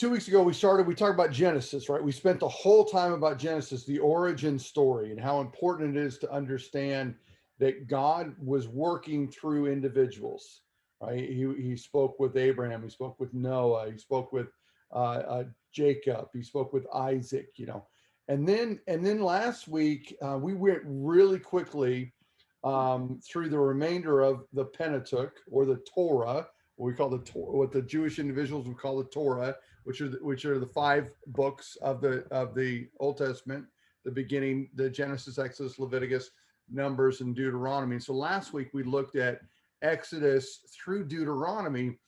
2 weeks ago, we talked about Genesis, right? We spent the whole time about Genesis, the origin story, and how important it is to understand that God was working through individuals, right? He spoke with Abraham, he spoke with Noah, he spoke with Jacob, he spoke with Isaac, and then last week we went really quickly through the remainder of the Pentateuch, or the Torah, what we call the Torah, what the Jewish individuals would call the Torah, which are the 5 books of the Old Testament, the beginning, the Genesis, Exodus, Leviticus, Numbers, and Deuteronomy. So last week we looked at Exodus through Deuteronomy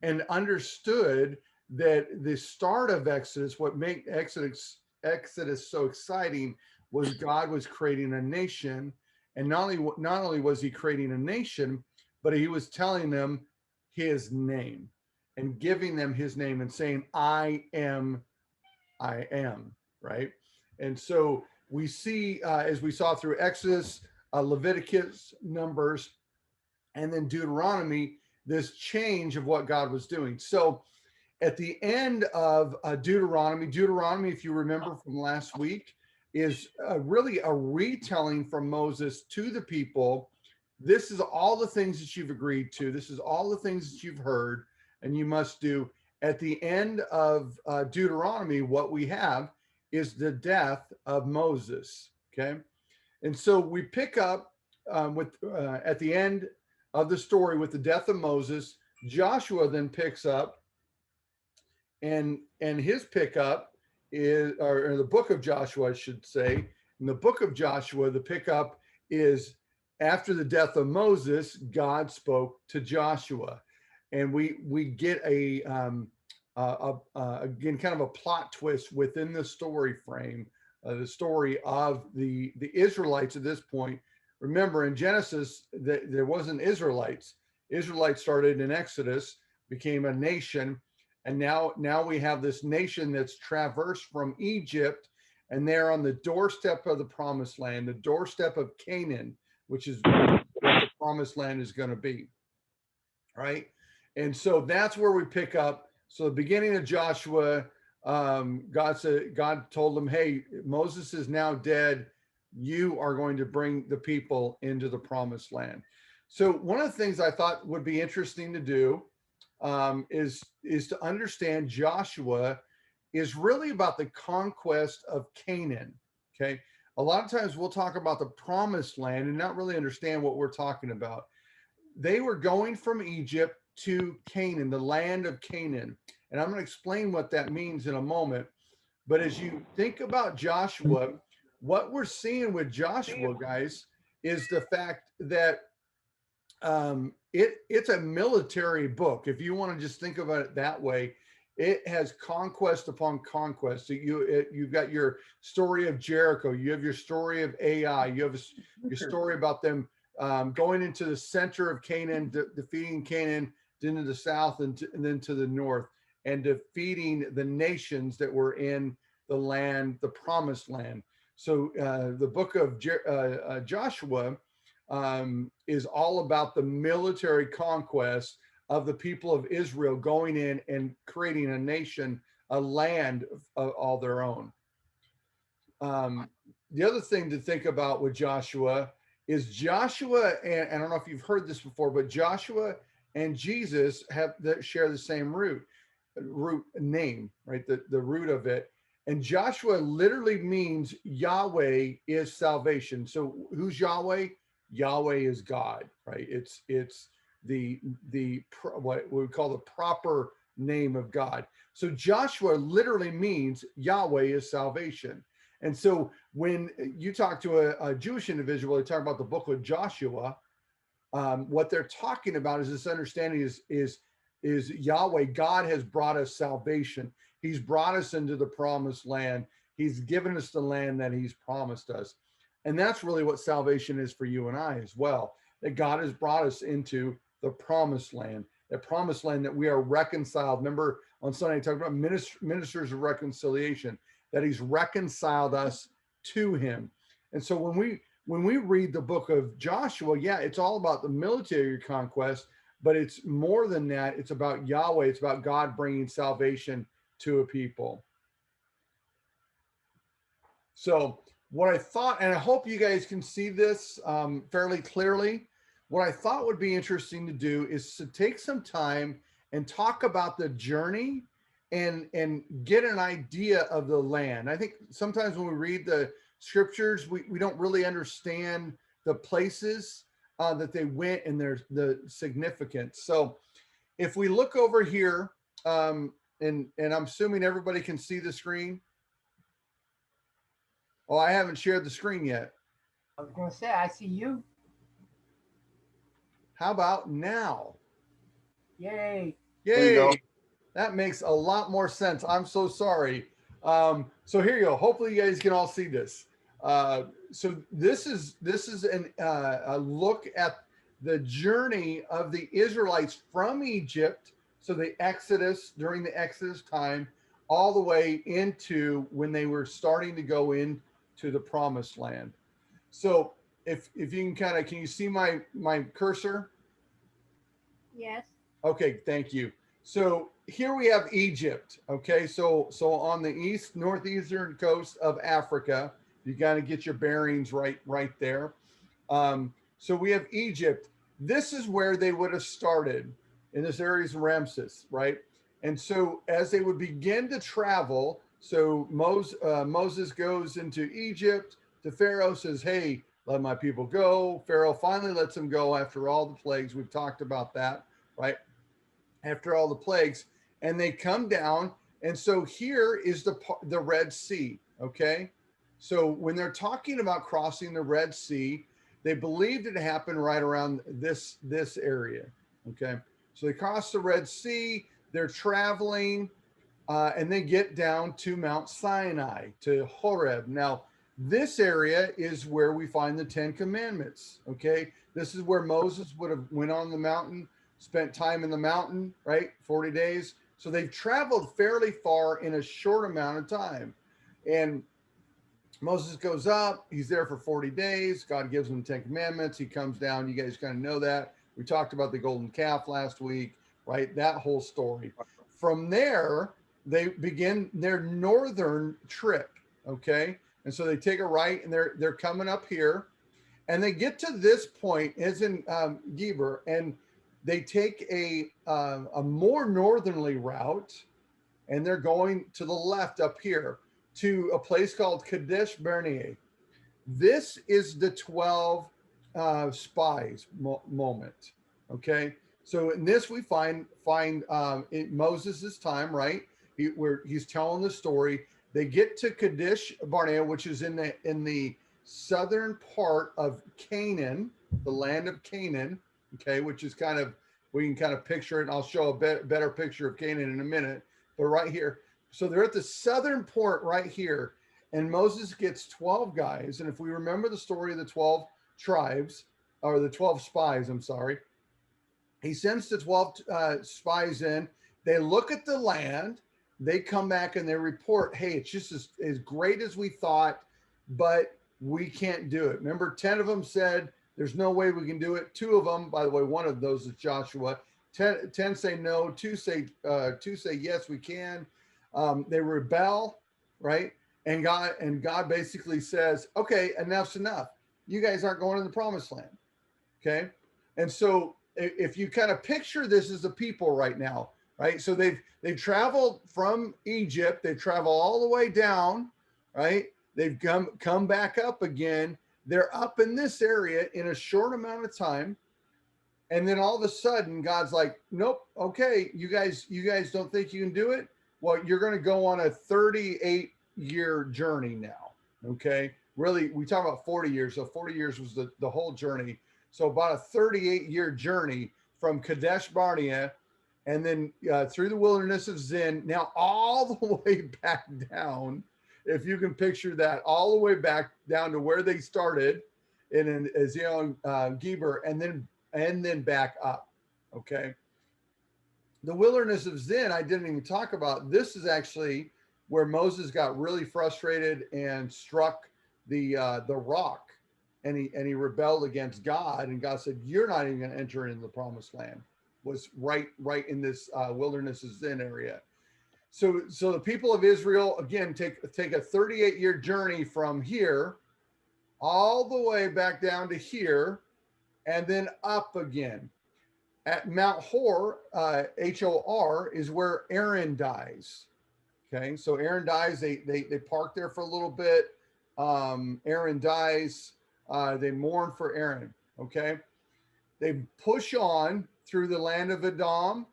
and understood that the start of Exodus, what made Exodus so exciting, was God was creating a nation, and not only was he creating a nation, but he was telling them his name and giving them his name and saying, I am, right? And so we see, as we saw through Exodus, Leviticus, Numbers, and then Deuteronomy, this change of what God was doing. So at the end of Deuteronomy, if you remember from last week, is really a retelling from Moses to the people. This is all the things that you've agreed to. This is all the things that you've heard and you must do. At the end of Deuteronomy, what we have is the death of Moses, okay? And so we pick up at the end of the story with the death of Moses. Joshua then picks up, and his pickup is, or in the book of Joshua, I should say, in the book of Joshua, the pickup is after the death of Moses, God spoke to Joshua, and we get again kind of a plot twist within the story frame, the story of the Israelites at this point. Remember, in Genesis, there wasn't Israelites. Israelites started in Exodus, became a nation, and now we have this nation that's traversed from Egypt, and they're on the doorstep of the promised land, the doorstep of Canaan, which is what the promised land is going to be, right? And so that's where we pick up. So the beginning of Joshua, God told them, hey, Moses is now dead. You are going to bring the people into the promised land. So one of the things I thought would be interesting to do is to understand Joshua is really about the conquest of Canaan, okay? A lot of times we'll talk about the promised land and not really understand what we're talking about. They were going from Egypt to Canaan, the land of Canaan. And I'm going to explain what that means in a moment. But as you think about Joshua, what we're seeing with Joshua, guys, is the fact that it's a military book. If you want to just think about it that way, it has conquest upon conquest. So you've got your story of Jericho, you have your story of Ai, you have your story about them going into the center of Canaan, defeating Canaan into the south and then to the north, and defeating the nations that were in the land, the promised land. So the book of Joshua is all about the military conquest of the people of Israel going in and creating a nation, a land of all their own. The other thing to think about with Joshua is Joshua, and I don't know if you've heard this before, but Joshua and Jesus share the same root name, right? The root of it. And Joshua literally means Yahweh is salvation. So who's Yahweh? Yahweh is God, right? It's what we call the proper name of God. So Joshua literally means Yahweh is salvation. And so when you talk to a Jewish individual, they talk about the book of Joshua. What they're talking about is this understanding is Yahweh. God has brought us salvation. He's brought us into the promised land. He's given us the land that he's promised us. And that's really what salvation is for you and I as well, that God has brought us into the promised land, that promised land that we are reconciled. Remember on Sunday, I talked about ministers of reconciliation, that he's reconciled us to him. And so when we read the book of Joshua, yeah, it's all about the military conquest, but it's more than that. It's about Yahweh. It's about God bringing salvation to a people. So what I thought, and I hope you guys can see this fairly clearly, what I thought would be interesting to do is to take some time and talk about the journey and get an idea of the land. I think sometimes when we read the scriptures, we don't really understand the places that they went and the significance. So if we look over here, and I'm assuming everybody can see the screen. Oh, I haven't shared the screen yet. I was going to say, I see you. How about now? Yay. There you go. Yay. That makes a lot more sense. I'm so sorry. So here you go. Hopefully you guys can all see this. So this is a look at the journey of the Israelites from Egypt. So the Exodus, during the Exodus time, all the way into when they were starting to go into the promised land. So if you can can you see my cursor? Yes. Okay, thank you. So here we have Egypt. Okay, so on the northeastern coast of Africa, you got to get your bearings right there. So we have Egypt. This is where they would have started, in this area of Ramses, right? And so as they would begin to travel, so Moses goes into Egypt. The Pharaoh says, "Hey, let my people go." Pharaoh finally lets them go after all the plagues. We've talked about that, right? After all the plagues, and they come down. And so here is the Red Sea. Okay, so when they're talking about crossing the Red Sea, they believed it happened right around this area. Okay, so they cross the Red Sea. They're traveling, and they get down to Mount Sinai, to Horeb. Now, this area is where we find the Ten Commandments. Okay, this is where Moses would have went on the mountain, spent time in the mountain, right? 40 days. So they've traveled fairly far in a short amount of time. And Moses goes up, he's there for 40 days. God gives him the Ten Commandments. He comes down. You guys kind of know that. We talked about the golden calf last week, right? That whole story. From there, they begin their northern trip. Okay. And so they take a right, and they're coming up here, and they get to this point, as in Geber, and they take a more northerly route, and they're going to the left up here to a place called Kadesh Barnea. This is the 12 spies moment. Okay, so in this we find Moses' time, right? Where he's telling the story. They get to Kadesh Barnea, which is in the southern part of Canaan, the land of Canaan. Okay, which is we can kind of picture it. And I'll show a better picture of Canaan in a minute. But right here, so they're at the southern port right here, and Moses gets 12 guys. And if we remember the story of the 12 tribes, or the 12 spies, I'm sorry, he sends the 12 spies in. They look at the land. They come back and they report, "Hey, it's just as great as we thought, but we can't do it." Remember, 10 of them said, "There's no way we can do it." 2 of them, by the way, one of those is Joshua. 10 say no, 2 say yes, we can. They rebel, right? And God basically says, "Okay, enough's enough. You guys aren't going to the promised land." Okay. And so if you kind of picture this as a people right now, right? So they've traveled from Egypt, they travel all the way down, right? They've come back up again. They're up in this area in a short amount of time. And then all of a sudden, God's like, "Nope, okay, you guys don't think you can do it? Well, you're going to go on a 38-year journey now." Okay. Really, we talk about 40 years. So 40 years was the whole journey. So about a 38-year journey from Kadesh Barnea, and then through the wilderness of Zin, now all the way back down, if you can picture that, all the way back down to where they started in Ezion Geber, and then back up. Okay. The wilderness of Zin, I didn't even talk about. This is actually where Moses got really frustrated and struck the rock, and he rebelled against God, and God said, "You're not even going to enter into the promised land." Was right in this wilderness of Zin area. So the people of Israel, again, take a 38-year journey from here all the way back down to here and then up again. At Mount Hor, Hor, is where Aaron dies. Okay, so Aaron dies. They park there for a little bit. Aaron dies. They mourn for Aaron. Okay, they push on through the land of Edom,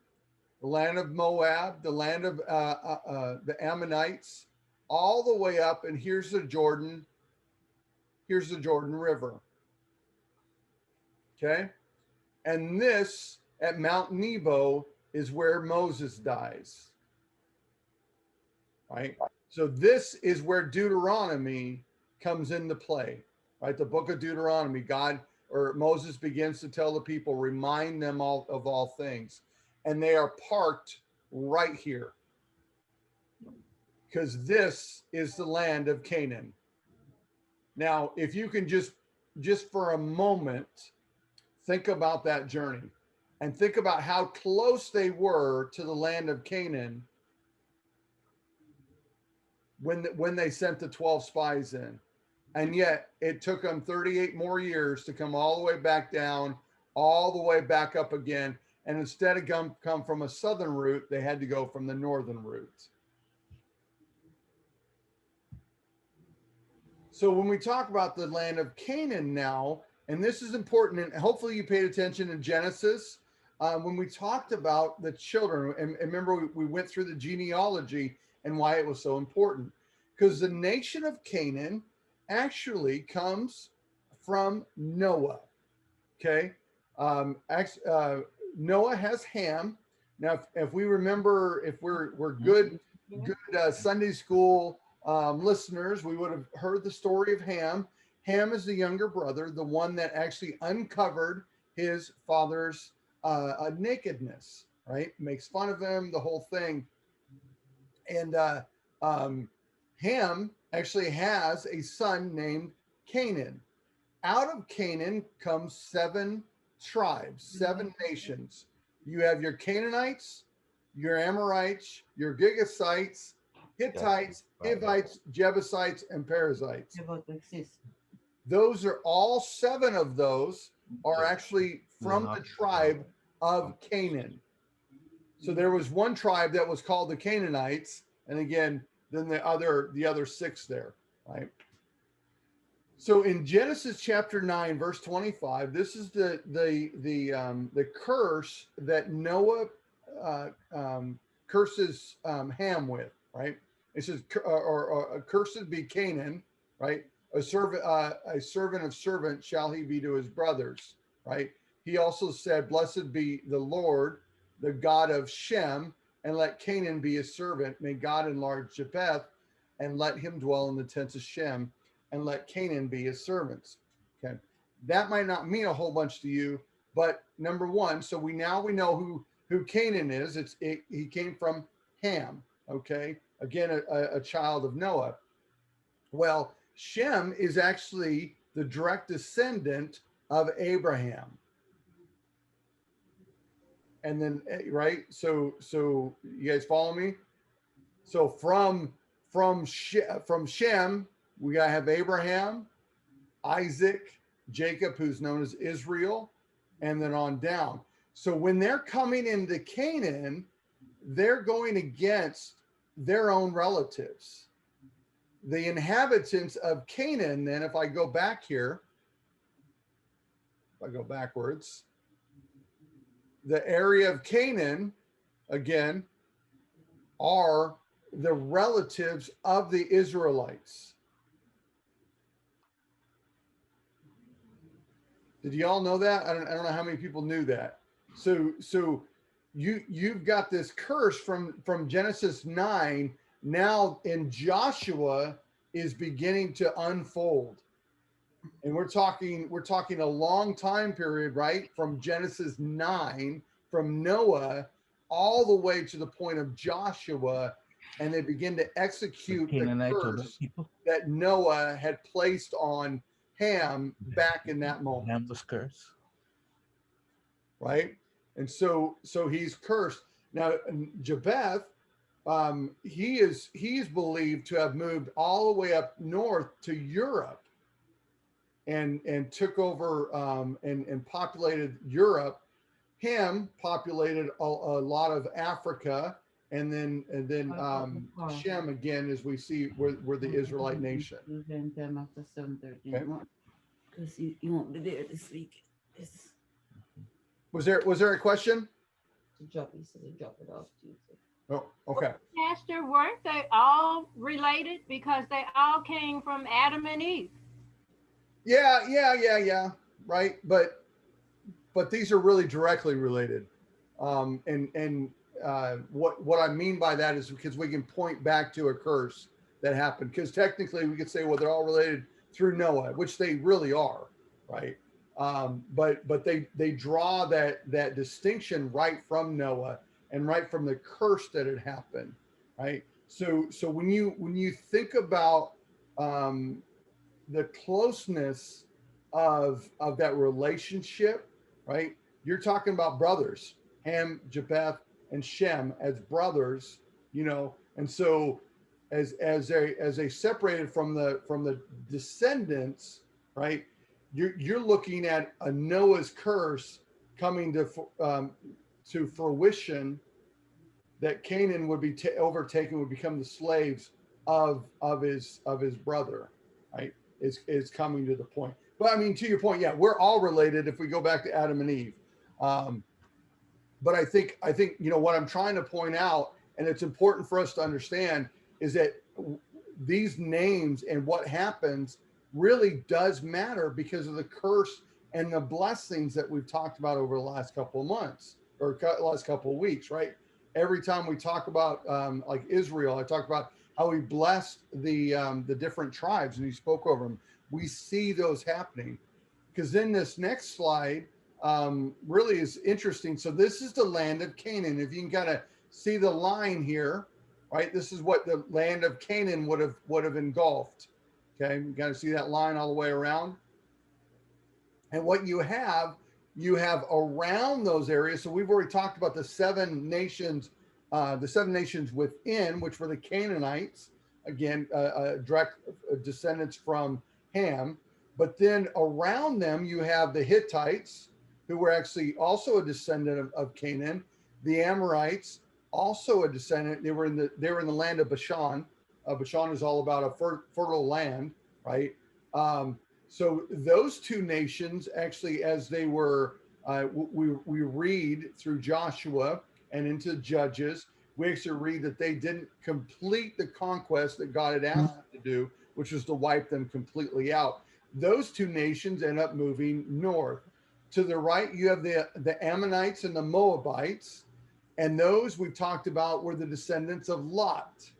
the land of Moab, the land of the Ammonites, all the way up. And here's the Jordan. Here's the Jordan River. Okay, and this at Mount Nebo is where Moses dies. Right? So this is where Deuteronomy comes into play, right? The book of Deuteronomy, God or Moses begins to tell the people, remind them all of all things. And they are parked right here because this is the land of Canaan. Now, if you can just for a moment, think about that journey and think about how close they were to the land of Canaan when they sent the 12 spies in. And yet it took them 38 more years to come all the way back down, all the way back up again. And instead of come from a southern route, they had to go from the northern route. So when we talk about the land of Canaan now, and this is important, and hopefully you paid attention in Genesis, when we talked about the children, and remember we went through the genealogy and why it was so important, because the nation of Canaan actually comes from Noah. Okay, Noah has Ham. Now, if we remember, if we're good Sunday school listeners, we would have heard the story of Ham. Ham is the younger brother, the one that actually uncovered his father's nakedness. Right, makes fun of him, the whole thing. And Ham actually has a son named Canaan. Out of Canaan comes 7 tribes, 7 nations. You have your Canaanites, your Amorites, your Gigacites, Hittites, Hivites, Jebusites, and Perizzites. Those are all 7 of those are actually from the tribe of Canaan. So there was one tribe that was called the Canaanites, and again, then the other 6 there, right? So in Genesis chapter 9, verse 25, this is the curse that Noah curses Ham with, right? It says, or cursed be Canaan, right? A servant of servant shall he be to his brothers, right? He also said, blessed be the Lord, the God of Shem, and let Canaan be his servant. May God enlarge Japheth, and let him dwell in the tents of Shem, and let Canaan be his servants. Okay, that might not mean a whole bunch to you, but number one, so we know who Canaan is. He came from Ham. Okay, again, a child of Noah. Well, Shem is actually the direct descendant of Abraham. And then, right, so you guys follow me? So from Shem, we gotta have Abraham, Isaac, Jacob, who's known as Israel, and then on down. So when they're coming into Canaan, they're going against their own relatives. The inhabitants of Canaan, then, if I go back here, if I go backwards, the area of Canaan, again, are the relatives of the Israelites. Did y'all know that? I don't know how many people knew that. So you've got this curse from Genesis 9. Now in Joshua is beginning to unfold. And we're talking a long time period, right? From Genesis 9, from Noah all the way to the point of Joshua, and they begin to execute the curse that Noah had placed on Ham back in that moment. Ham was cursed. Right? And so he's cursed. Now, Japheth he is believed to have moved all the way up north to Europe and took over and populated Europe. Ham populated a lot of Africa, and then Shem again, as we see, were the Israelite nation. After 7:30. Okay. Because you won't be there this week. It's Was there a question? to drop. He said to drop it off Tuesday. Oh, okay. Pastor, weren't they all related? Because they all came from Adam and Eve. Yeah. Right, but these are really directly related. And what I mean by that is because we can point back to a curse that happened. Because technically, we could say, well, they're all related through Noah, which they really are, right? But they draw that distinction right from Noah and right from the curse that had happened, right? So when you think about the closeness of that relationship, right? You're talking about brothers, Ham, Japheth, and Shem as brothers, and so as they separated from the descendants, right? You're looking at a Noah's curse coming to fruition, that Canaan would be overtaken, would become the slaves of his brother, right? Is coming to the point. But I mean, to your point, yeah, we're all related if we go back to Adam and Eve. But I think what I'm trying to point out, and it's important for us to understand, is that these names and what happens really does matter because of the curse and the blessings that we've talked about over the last couple of months or last couple of weeks, right? Every time we talk about like Israel, I talk about how he blessed the different tribes and he spoke over them. We see those happening, because then this next slide really is interesting. So this is the land of Canaan. If you can kind of see the line here, right? This is what the land of Canaan would have engulfed. Okay, you got to see that line all the way around. And what you have around those areas. So we've already talked about the seven nations within, which were the Canaanites, again, direct descendants from Ham. But then around them, you have the Hittites, who were actually also a descendant of Canaan. The Amorites, also a descendant. They were in the land of Bashan. Bashan is all about a fertile land, right? So those two nations, actually, as they were, we read through Joshua and into Judges, we actually read that they didn't complete the conquest that God had asked them to do, which was to wipe them completely out. Those two nations end up moving north. To the right, you have the Ammonites and the Moabites, and those we talked about were the descendants of Lot.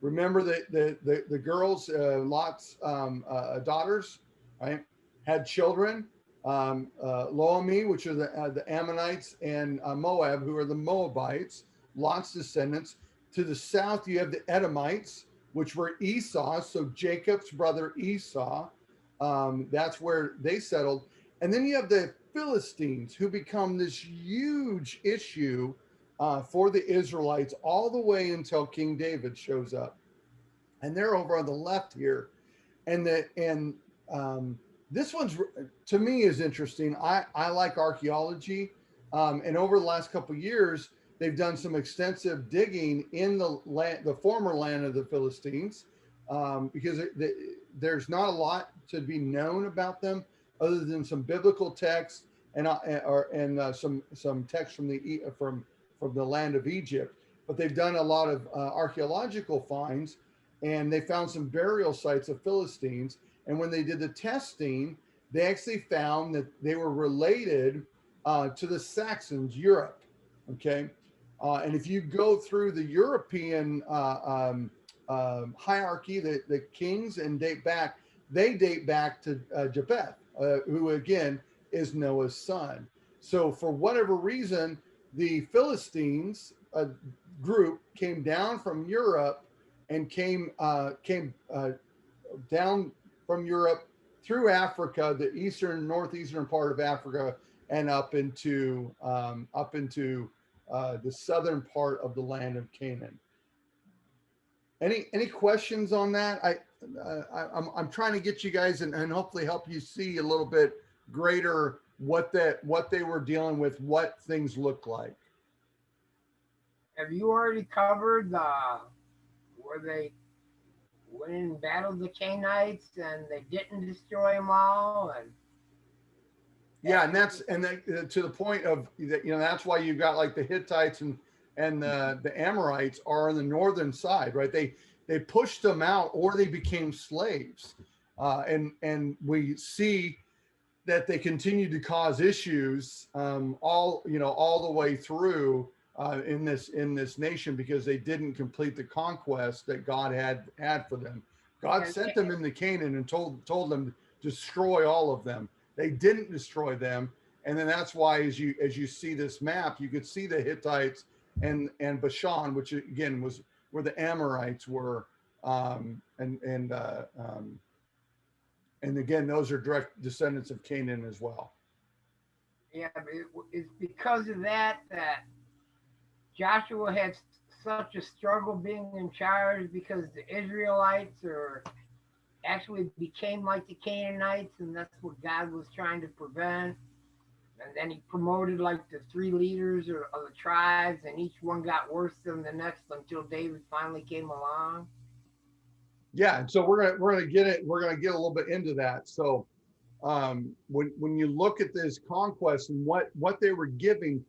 Remember the girls, Lot's daughters, right, had children. Loami, which are the Ammonites, and Moab, who are the Moabites, Lot's descendants. To the south, you have the Edomites, which were Esau, so Jacob's brother Esau. That's where they settled. And then you have the Philistines, who become this huge issue for the Israelites all the way until King David shows up. And they're over on the left here. And this one's, to me, is interesting. I like archaeology. And over the last couple of years, they've done some extensive digging in the former land of the Philistines, because there's not a lot to be known about them other than some biblical texts and some text from the land of Egypt. But they've done a lot of archaeological finds, and they found some burial sites of Philistines. And when they did the testing, they actually found that they were related to the Saxons, Europe. Okay. And if you go through the European hierarchy, the kings, and they date back to Japheth, who again is Noah's son. So for whatever reason, the Philistines group came down from Europe and came down from Europe through Africa, the northeastern part of Africa, and up into the southern part of the land of Canaan. Any questions on that? I'm trying to get you guys and hopefully help you see a little bit greater what they were dealing with, what things look like. Have you already covered where they went and battled the Canaanites and they didn't destroy them all? And Yeah, to the point of that, that's why you've got like the Hittites and the Amorites are on the northern side, right? They pushed them out or they became slaves, and we see that they continued to cause issues all the way through in this nation because they didn't complete the conquest that God had for them. God sent them into Canaan and told them to destroy all of them. They didn't destroy them, and then that's why as you see this map, you could see the Hittites and Bashan, which again was where the Amorites were, and again those are direct descendants of Canaan as well. Yeah, it's because of that Joshua had such a struggle being in charge, because the Israelites actually became like the Canaanites, and that's what God was trying to prevent. And then he promoted like the 3 leaders of the tribes, and each one got worse than the next until David finally came along. Yeah, and so we're gonna get a little bit into that. So when you look at this conquest and what they were given,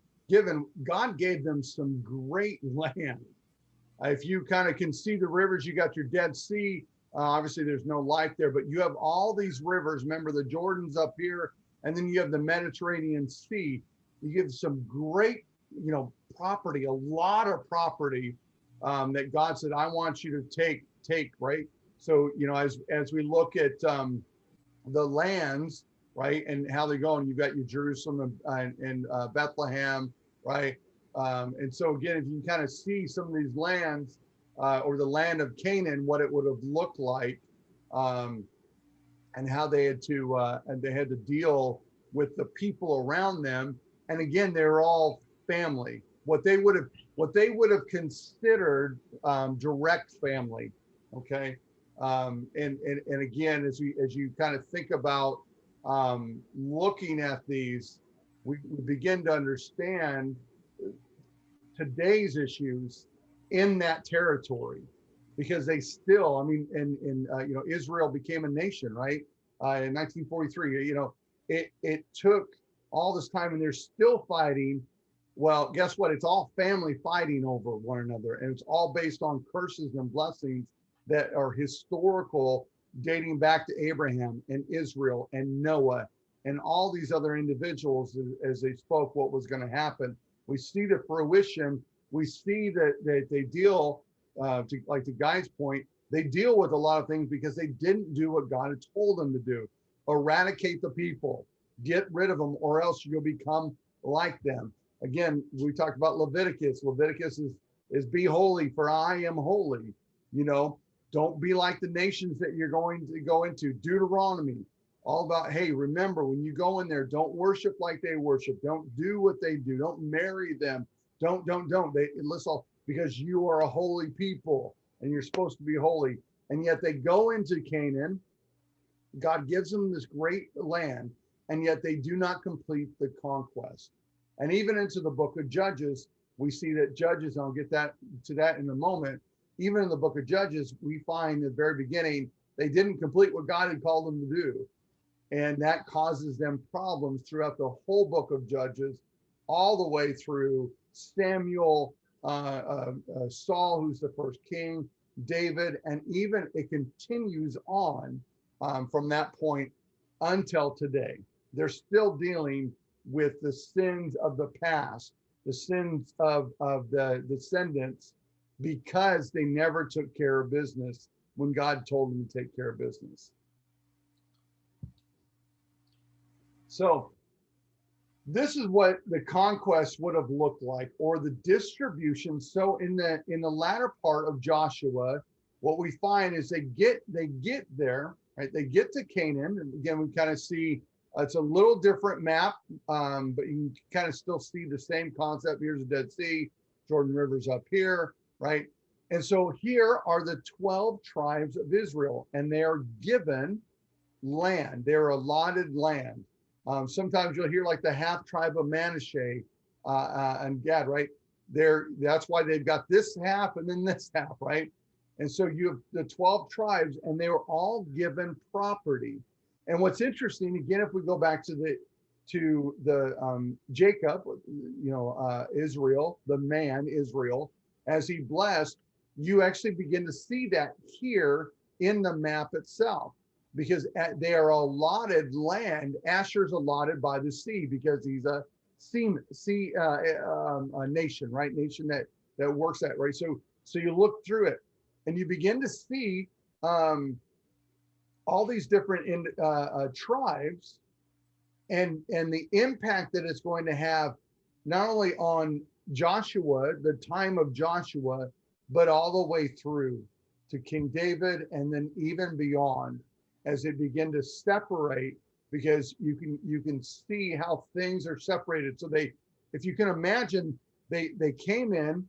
God gave them some great land. If you kind of can see the rivers, you got your Dead Sea. Obviously, there's no life there, but you have all these rivers. Remember, the Jordan's up here, and then you have the Mediterranean Sea. You give some great, property, a lot of property that God said, I want you to take, right? So, as we look at the lands, right, and how they're going, you've got your Jerusalem and Bethlehem, right? And so again, if you can kind of see some of these lands or the land of Canaan, what it would have looked like, and how they had to deal with the people around them. And again, they're all family. What they would have considered direct family. Okay, and again, as you kind of think about looking at these, we begin to understand today's issues in that territory, because they still, Israel became a nation, right? In 1943, it took all this time, and they're still fighting. Well, guess what? It's all family fighting over one another, and it's all based on curses and blessings that are historical, dating back to Abraham and Israel and Noah and all these other individuals as they spoke what was going to happen. We see the fruition. We see that they deal, to Guy's point, they deal with a lot of things because they didn't do what God had told them to do. Eradicate the people, get rid of them, or else you'll become like them. Again, we talked about Leviticus. Leviticus is be holy, for I am holy. Don't be like the nations that you're going to go into. Deuteronomy, all about, hey, remember, when you go in there, don't worship like they worship. Don't do what they do. Don't marry them. Don't. Listen, because you are a holy people and you're supposed to be holy. And yet they go into Canaan. God gives them this great land, and yet they do not complete the conquest. And even into the book of Judges, we see that Judges, and I'll get to that in a moment, even in the book of Judges, we find at the very beginning, they didn't complete what God had called them to do. And that causes them problems throughout the whole book of Judges, all the way through Samuel, Saul, who's the first king, David, and even it continues on from that point until today. They're still dealing with the sins of the past, the sins of the descendants, because they never took care of business when God told them to take care of business. So this is what the conquest would have looked like, or the distribution. So in the latter part of Joshua, what we find is they get there, right? They get to Canaan, and again, we kind of see it's a little different map, but you can kind of still see the same concept. Here's the Dead Sea, Jordan River's up here, right? And so here are the 12 tribes of Israel, and they are given land. They're allotted land. Sometimes you'll hear like the half tribe of Manasseh and Gad, right? That's why they've got this half and then this half, right? And so you have the 12 tribes, and they were all given property. And what's interesting, again, if we go back to the Jacob, Israel, the man Israel, as he blessed, you actually begin to see that here in the map itself, because they are allotted land. Asher's allotted by the sea because he's a a nation, right? Nation that works that, right? So you look through it, and you begin to see all these different tribes, and the impact that it's going to have, not only on Joshua, the time of Joshua, but all the way through to King David, and then even beyond, as they begin to separate, because you can see how things are separated. So if you can imagine, they came in,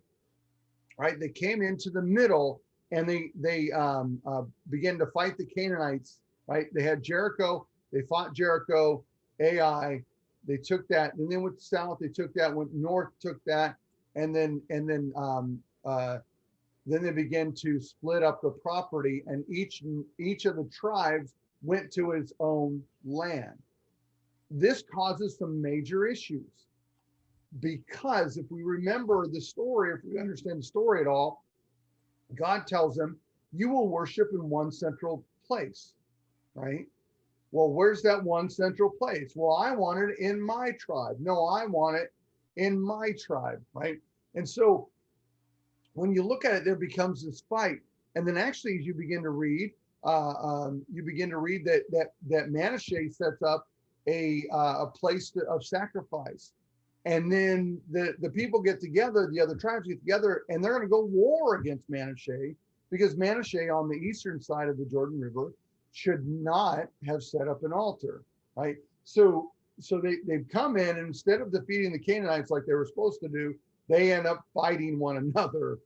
right? They came into the middle, and they began to fight the Canaanites, right? They had Jericho, they fought Jericho, Ai, they took that, and then went south, they took that, went north, took that, and then they began to split up the property, and each of the tribes went to its own land. This causes some major issues, because if we remember the story, if we understand the story at all, God tells them, you will worship in one central place, right? Well, where's that one central place? Well, I want it in my tribe. No, I want it in my tribe, right? And so when you look at it, there becomes this fight. And then actually, as you begin to read, that Manasseh sets up a place of sacrifice. And then the people get together, the other tribes get together, and they're going to go war against Manasseh, because Manasseh on the eastern side of the Jordan River should not have set up an altar, right? So they've come in, and instead of defeating the Canaanites like they were supposed to do, they end up fighting one another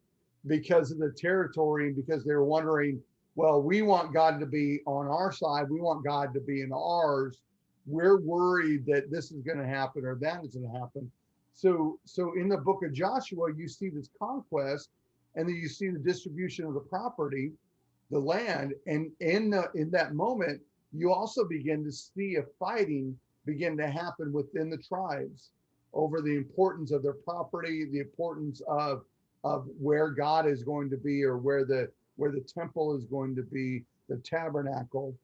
because of the territory, and because they were wondering, well, we want God to be on our side, we want God to be in ours. We're worried that this is going to happen or that is going to happen. So in the book of Joshua, you see this conquest, and then you see the distribution of the property, the land, and in that moment, you also begin to see a fighting begin to happen within the tribes over the importance of their property, the importance of where God is going to be, or where the temple is going to be, the tabernacle,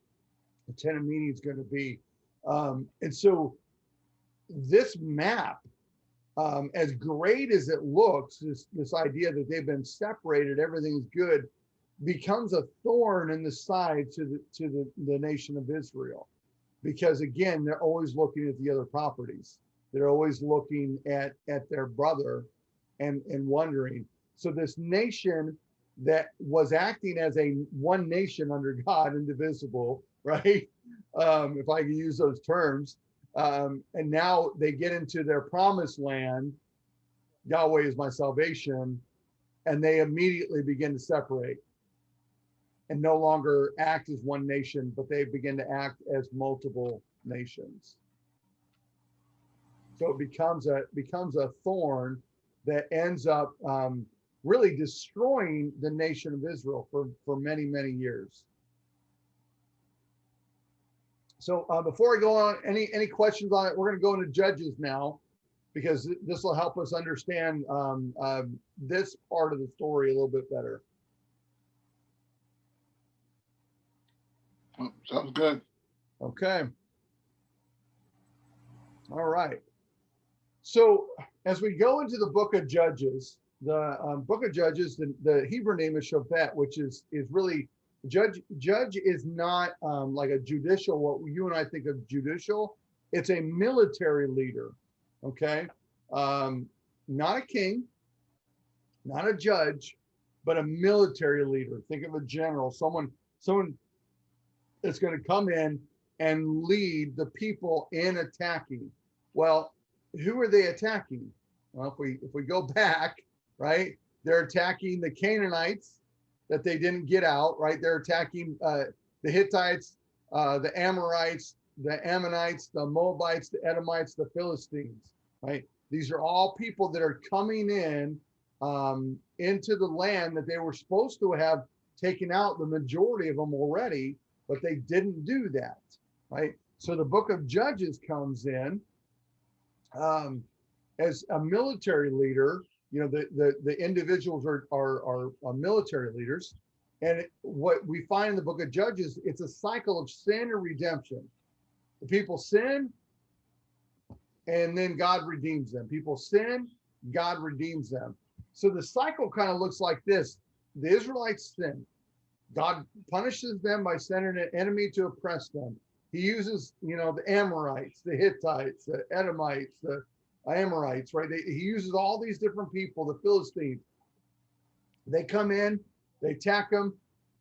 the tent of meeting is going to be. And so this map, as great as it looks, this idea that they've been separated, everything's good, becomes a thorn in the side to the nation of Israel. Because again, they're always looking at the other properties. They're always looking at their brother and wondering. So this nation that was acting as a one nation under God, indivisible, right? If I can use those terms, and now they get into their promised land, Yahweh is my salvation, and they immediately begin to separate and no longer act as one nation, but they begin to act as multiple nations. So it becomes a thorn that ends up really destroying the nation of Israel for many, many years. So before I go on, any questions on it? We're going to go into Judges now, because this will help us understand this part of the story a little bit better. Oh, sounds good. Okay. All right. So as we go into the book of Judges, the book of Judges, the Hebrew name is Shofet, which is really, judge is not like a judicial, what you and I think of judicial. It's a military leader, okay? Not a king, not a judge, but a military leader. Think of a general, someone that's going to come in and lead the people in attacking. Well, who are they attacking? Well, if we go back, right, They're attacking the Canaanites that they didn't get out, right? They're attacking the Hittites, the Amorites, the Ammonites, the Moabites, the Edomites, the Philistines, right? These are all people that are coming in into the land that they were supposed to have taken out the majority of them already, but they didn't do that, right? So the book of Judges comes in as a military leader. You know, the individuals are military leaders. And what we find in the book of Judges, it's a cycle of sin and redemption. The people sin, and then God redeems them. People sin, God redeems them. So the cycle kind of looks like this. The Israelites sin. God punishes them by sending an enemy to oppress them. He uses, you know, the Amorites, the Hittites, the Edomites, the Amorites, right? He uses all these different people, the Philistines. They come in, they attack them,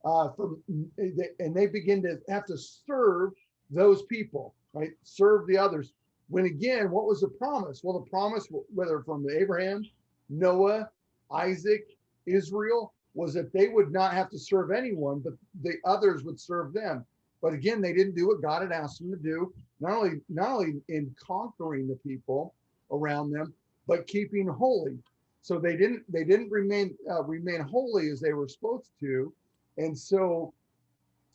and they begin to have to serve those people, right? Serve the others. When again, what was the promise? Well, the promise, whether from Abraham, Noah, Isaac, Israel, was that they would not have to serve anyone, but the others would serve them. But again, they didn't do what God had asked them to do, not only in conquering the people around them, but keeping holy. So they didn't remain holy as they were supposed to. And so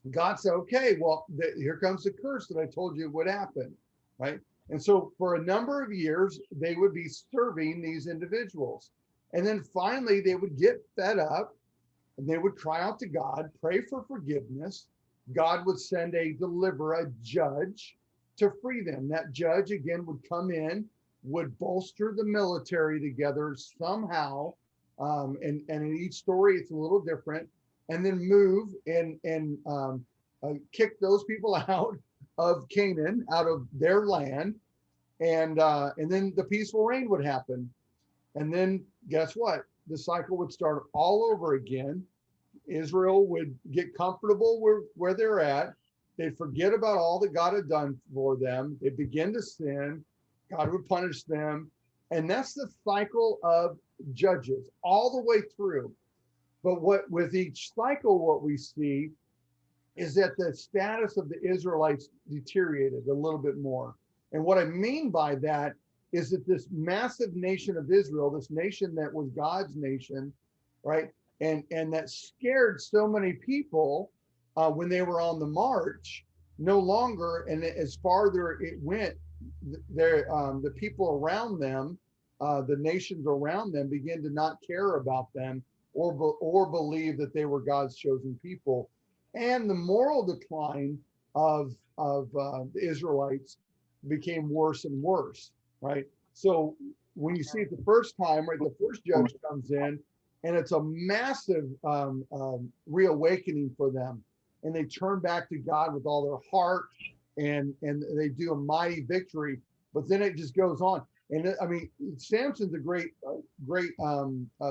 God said, okay, well, here comes the curse that I told you would happen, right? And so for a number of years, they would be serving these individuals. And then finally, they would get fed up and they would cry out to God, pray for forgiveness. God would send a deliverer, a judge, to free them. That judge, again, would come in, would bolster the military together somehow. And in each story, it's a little different. And then move and kick those people out of Canaan, out of their land. And then the peaceful reign would happen. And then guess what? The cycle would start all over again. Israel would get comfortable where they're at. They'd forget about all that God had done for them. They'd begin to sin. God would punish them. And that's the cycle of Judges all the way through. But what with each cycle, what we see is that the status of the Israelites deteriorated a little bit more. And what I mean by that is that this massive nation of Israel, this nation that was God's nation, right? And that scared so many people when they were on the march, no longer, and as farther it went, the people around them, the nations around them began to not care about them or believe that they were God's chosen people. And the moral decline of the Israelites became worse and worse, right? So when you see it the first time, right, the first judge comes in, and it's a massive reawakening for them. And they turn back to God with all their heart, and they do a mighty victory. But then it just goes on. And I mean, Samson's a great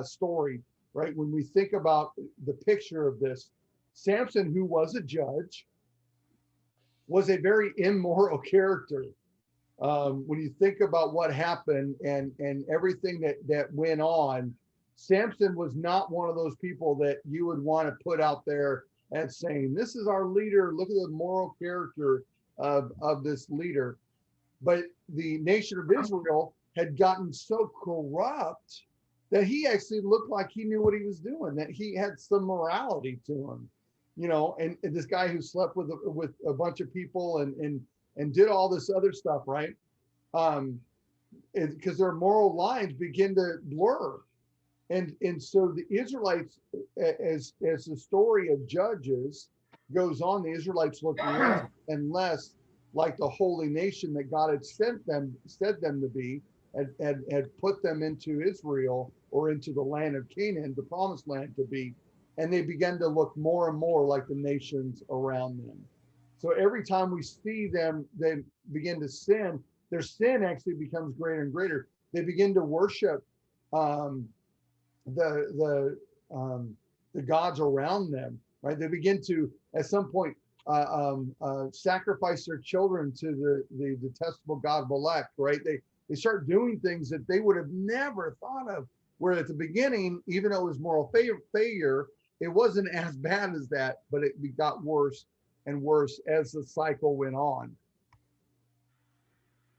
story, right? When we think about the picture of this, Samson, who was a judge, was a very immoral character. When you think about what happened and everything that went on, Samson was not one of those people that you would want to put out there as saying, this is our leader. Look at the moral character of this leader. But the nation of Israel had gotten so corrupt that he actually looked like he knew what he was doing, that he had some morality to him, you know, and this guy who slept with a bunch of people and did all this other stuff, right? Because their moral lines begin to blur. And so the Israelites, as the story of Judges goes on, the Israelites look less and less like the holy nation that God had said them to be, had put them into Israel or into the land of Canaan, the promised land to be. And they began to look more and more like the nations around them. So every time we see them, they begin to sin, their sin actually becomes greater and greater. They begin to worship the gods around them, right? They begin to, at some point, sacrifice their children to the detestable god Balak, right? They start doing things that they would have never thought of Where at the beginning, even though it was moral failure, it wasn't as bad as that, but it got worse and worse as the cycle went on.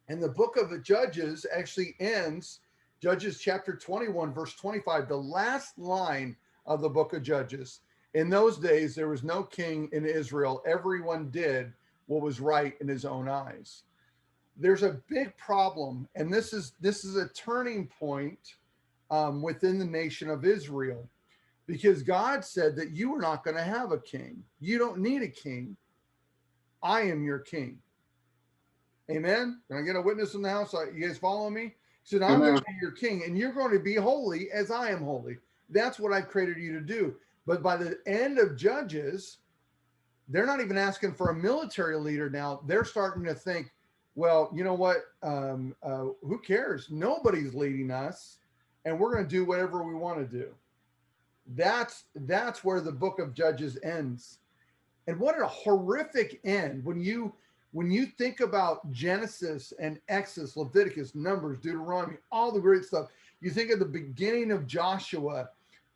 And the book of the Judges actually ends, Judges chapter 21, verse 25, the last line of the book of Judges. In those days, there was no king in Israel. Everyone did what was right in his own eyes. There's a big problem, and this is a turning point within the nation of Israel, because God said that you are not going to have a king. You don't need a king. I am your king. Amen. Can I get a witness in the house? You guys follow me? He said, I'm going to be your king, and you're going to be holy as I am holy. That's what I've created you to do. But by the end of Judges, they're not even asking for a military leader now. They're starting to think, well, you know what? Who cares? Nobody's leading us, and we're going to do whatever we want to do. That's where the book of Judges ends. And what a horrific end when you think about Genesis and Exodus, Leviticus, Numbers, Deuteronomy, all the great stuff. You think of the beginning of Joshua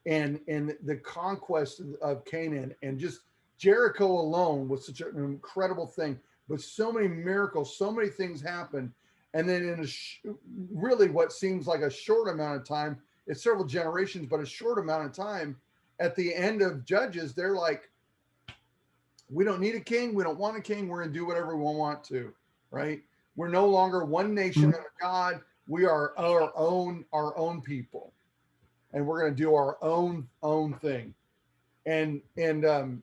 and the conquest of Canaan, and just Jericho alone was such an incredible thing. But so many miracles, so many things happen. And then in really what seems like a short amount of time, it's several generations, but a short amount of time, at the end of Judges, they're like, we don't need a king. We don't want a king. We're going to do whatever we want to, right? We're no longer one nation under God. We are our own people, and we're going to do our own thing. And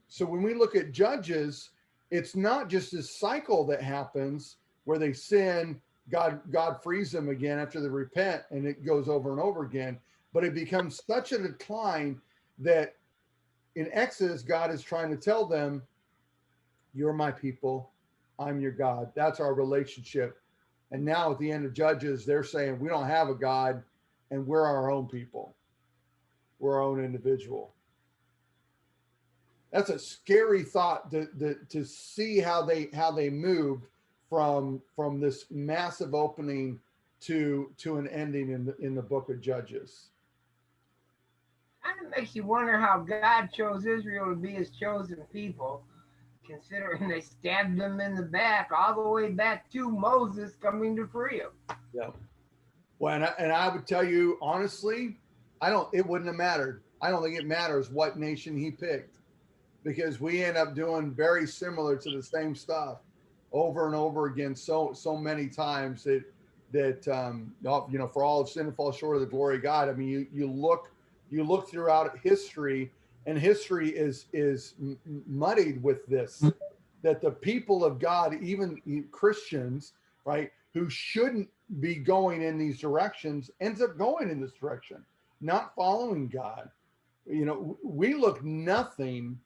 so when we look at Judges, it's not just this cycle that happens where they sin, God frees them again after they repent, and it goes over and over again. But it becomes such a decline that in Exodus, God is trying to tell them, you're my people, I'm your God. That's our relationship. And now at the end of Judges, they're saying we don't have a God, and we're our own people. We're our own individual. That's a scary thought to see how they moved from this massive opening to an ending in the book of Judges. Kind of makes you wonder how God chose Israel to be his chosen people, considering they stabbed them in the back all the way back to Moses coming to free them. Yeah. Well, and I would tell you honestly, it wouldn't have mattered. I don't think it matters what nation he picked, because we end up doing very similar to the same stuff over and over again so many times that for all of sin and fall short of the glory of God. I mean, you look throughout history, and history is muddied with this, that the people of God, even Christians, right, who shouldn't be going in these directions, ends up going in this direction, not following God. We look nothing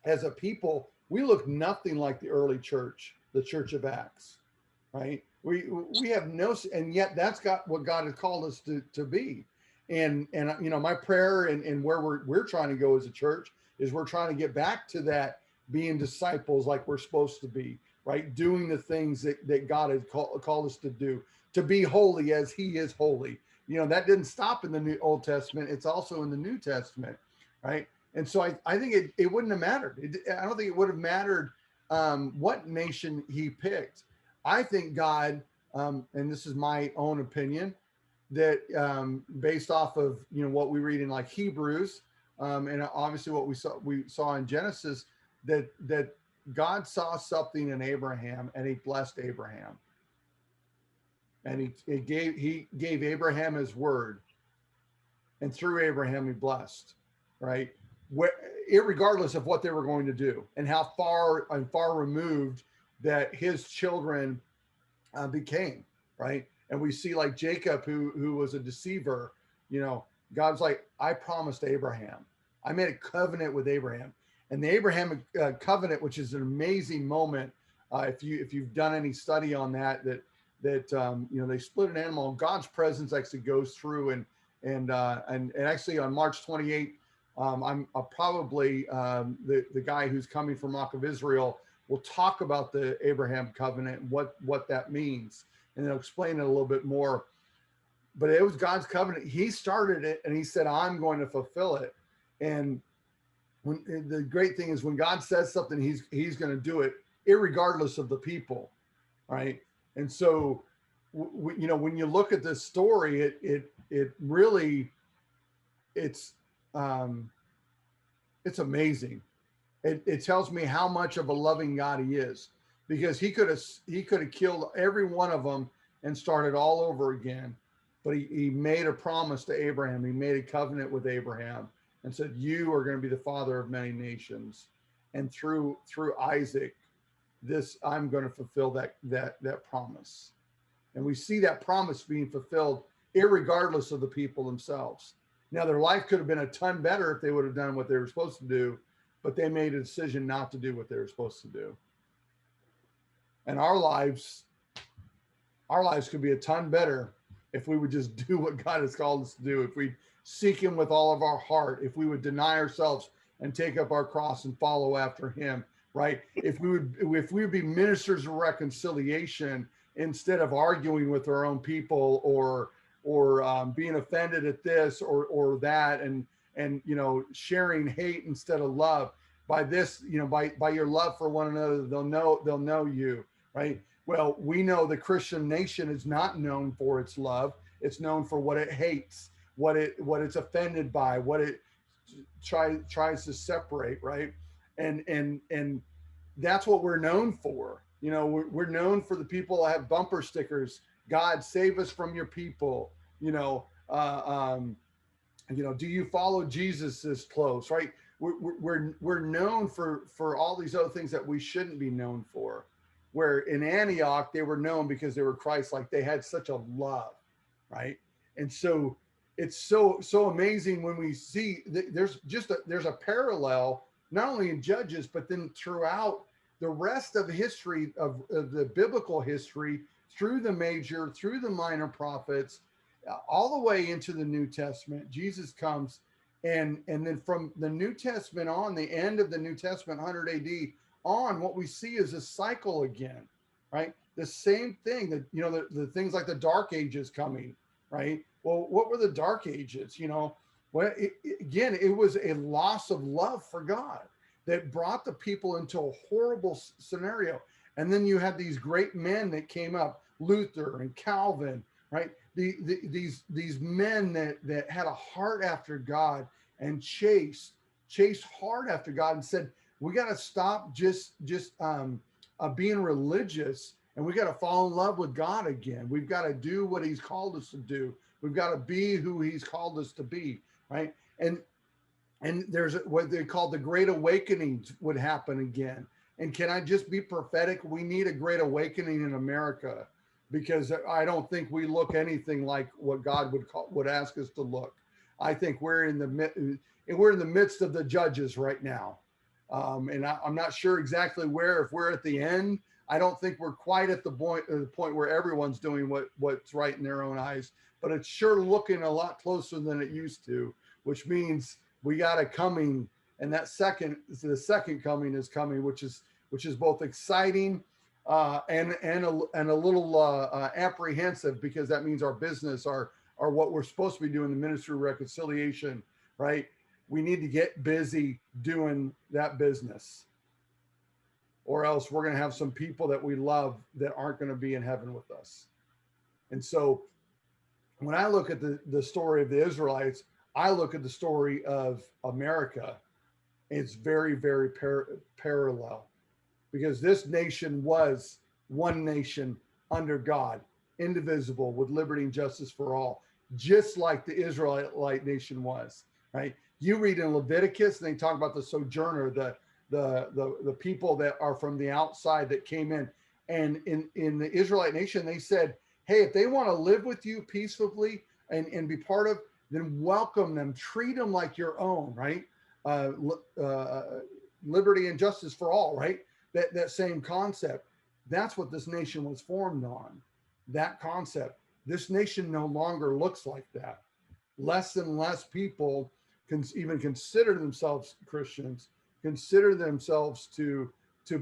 as a people. We look nothing like the early church, the Church of Acts, right? We have no, and yet that's got what God has called us to be. And my prayer and where we're trying to go as a church is we're trying to get back to that, being disciples like we're supposed to be, right? Doing the things that God has called us to do, to be holy as he is holy. That didn't stop in the New Old Testament. It's also in the New Testament, right? And so I think it wouldn't have mattered. I don't think it would have mattered what nation he picked. I think God, and this is my own opinion, that based off of what we read in like Hebrews, and obviously what we saw in Genesis, that God saw something in Abraham and he blessed Abraham, and he gave Abraham his word, and through Abraham he blessed, right? Irregardless of what they were going to do and how far removed that his children became, right? And we see like Jacob, who was a deceiver. God's like, I promised Abraham. I made a covenant with Abraham, and the Abraham covenant, which is an amazing moment. If you've done any study on that they split an animal, and God's presence actually goes through and actually on March 28th, I'm probably the guy who's coming from Rock of Israel will talk about the Abraham covenant and what that means, and they'll explain it a little bit more. but it was God's covenant. He started it and he said, I'm going to fulfill it. And when the great thing is when God says something, he's going to do it irregardless of the people. Right. And so, you know, when you look at this story, it really, it's amazing. It tells me how much of a loving God he is, because he could have killed every one of them and started all over again. But he made a promise to Abraham. He made a covenant with Abraham and said, you are going to be the father of many nations. And through Isaac, I'm going to fulfill that promise. And we see that promise being fulfilled irregardless of the people themselves. Now, their life could have been a ton better if they would have done what they were supposed to do, but they made a decision not to do what they were supposed to do. And our lives could be a ton better if we would just do what God has called us to do, if we seek him with all of our heart, if we would deny ourselves and take up our cross and follow after him, right? If we would be ministers of reconciliation instead of arguing with our own people or being offended at this or that, and you know, sharing hate instead of love. By this, you know, by your love for one another, they'll know you, right? Well, we know the Christian nation is not known for its love. It's known for what it hates, what it's offended by, what it tries to separate, right? And that's what we're known for. You know, we're known for the people that have bumper stickers. God, save us from your people. You know, do you follow Jesus this close, right? We're known for all these other things that we shouldn't be known for. Where in Antioch, they were known because they were Christ-like. They had such a love, right? And so it's so amazing when we see that there's a parallel, not only in Judges, but then throughout the rest of history of the biblical history, through the major, through the minor prophets, all the way into the New Testament. Jesus comes, and then from the New Testament on, the end of the New Testament, 100 AD on, what we see is a cycle again, right? The same thing that, you know, the things like the Dark Ages coming, right? Well, what were the Dark Ages? You know, it was a loss of love for God that brought the people into a horrible scenario. And then you had these great men that came up, Luther and Calvin, right? These men that had a heart after God and chased hard after God and said, we got to stop just being religious, and we got to fall in love with God again. We've got to do what he's called us to do. We've got to be who he's called us to be, right? And there's what they call the Great Awakening would happen again. And can I just be prophetic? We need a Great Awakening in America, because I don't think we look anything like what God would ask us to look. I think we're in the midst of the Judges right now. And I'm not sure exactly where, if we're at the end. I don't think we're quite at the point where everyone's doing what's right in their own eyes, but it's sure looking a lot closer than it used to, which means we got a coming, and the second coming is coming, which is both exciting and a little apprehensive, because that means our business, our what we're supposed to be doing, the ministry of reconciliation, right? We need to get busy doing that business, or else we're going to have some people that we love that aren't going to be in heaven with us. And so when I look at the story of the Israelites, I look at the story of America. It's very, very parallel, because this nation was one nation under God, indivisible, with liberty and justice for all, just like the Israelite nation was, right? You read in Leviticus, and they talk about the sojourner, the people that are from the outside that came in. And in the Israelite nation, they said, hey, if they want to live with you peacefully and be part of, then welcome them, treat them like your own, right? Liberty and justice for all, right? That same concept. That's what this nation was formed on, that concept. This nation no longer looks like that. Less and less people can even consider themselves Christians, consider themselves to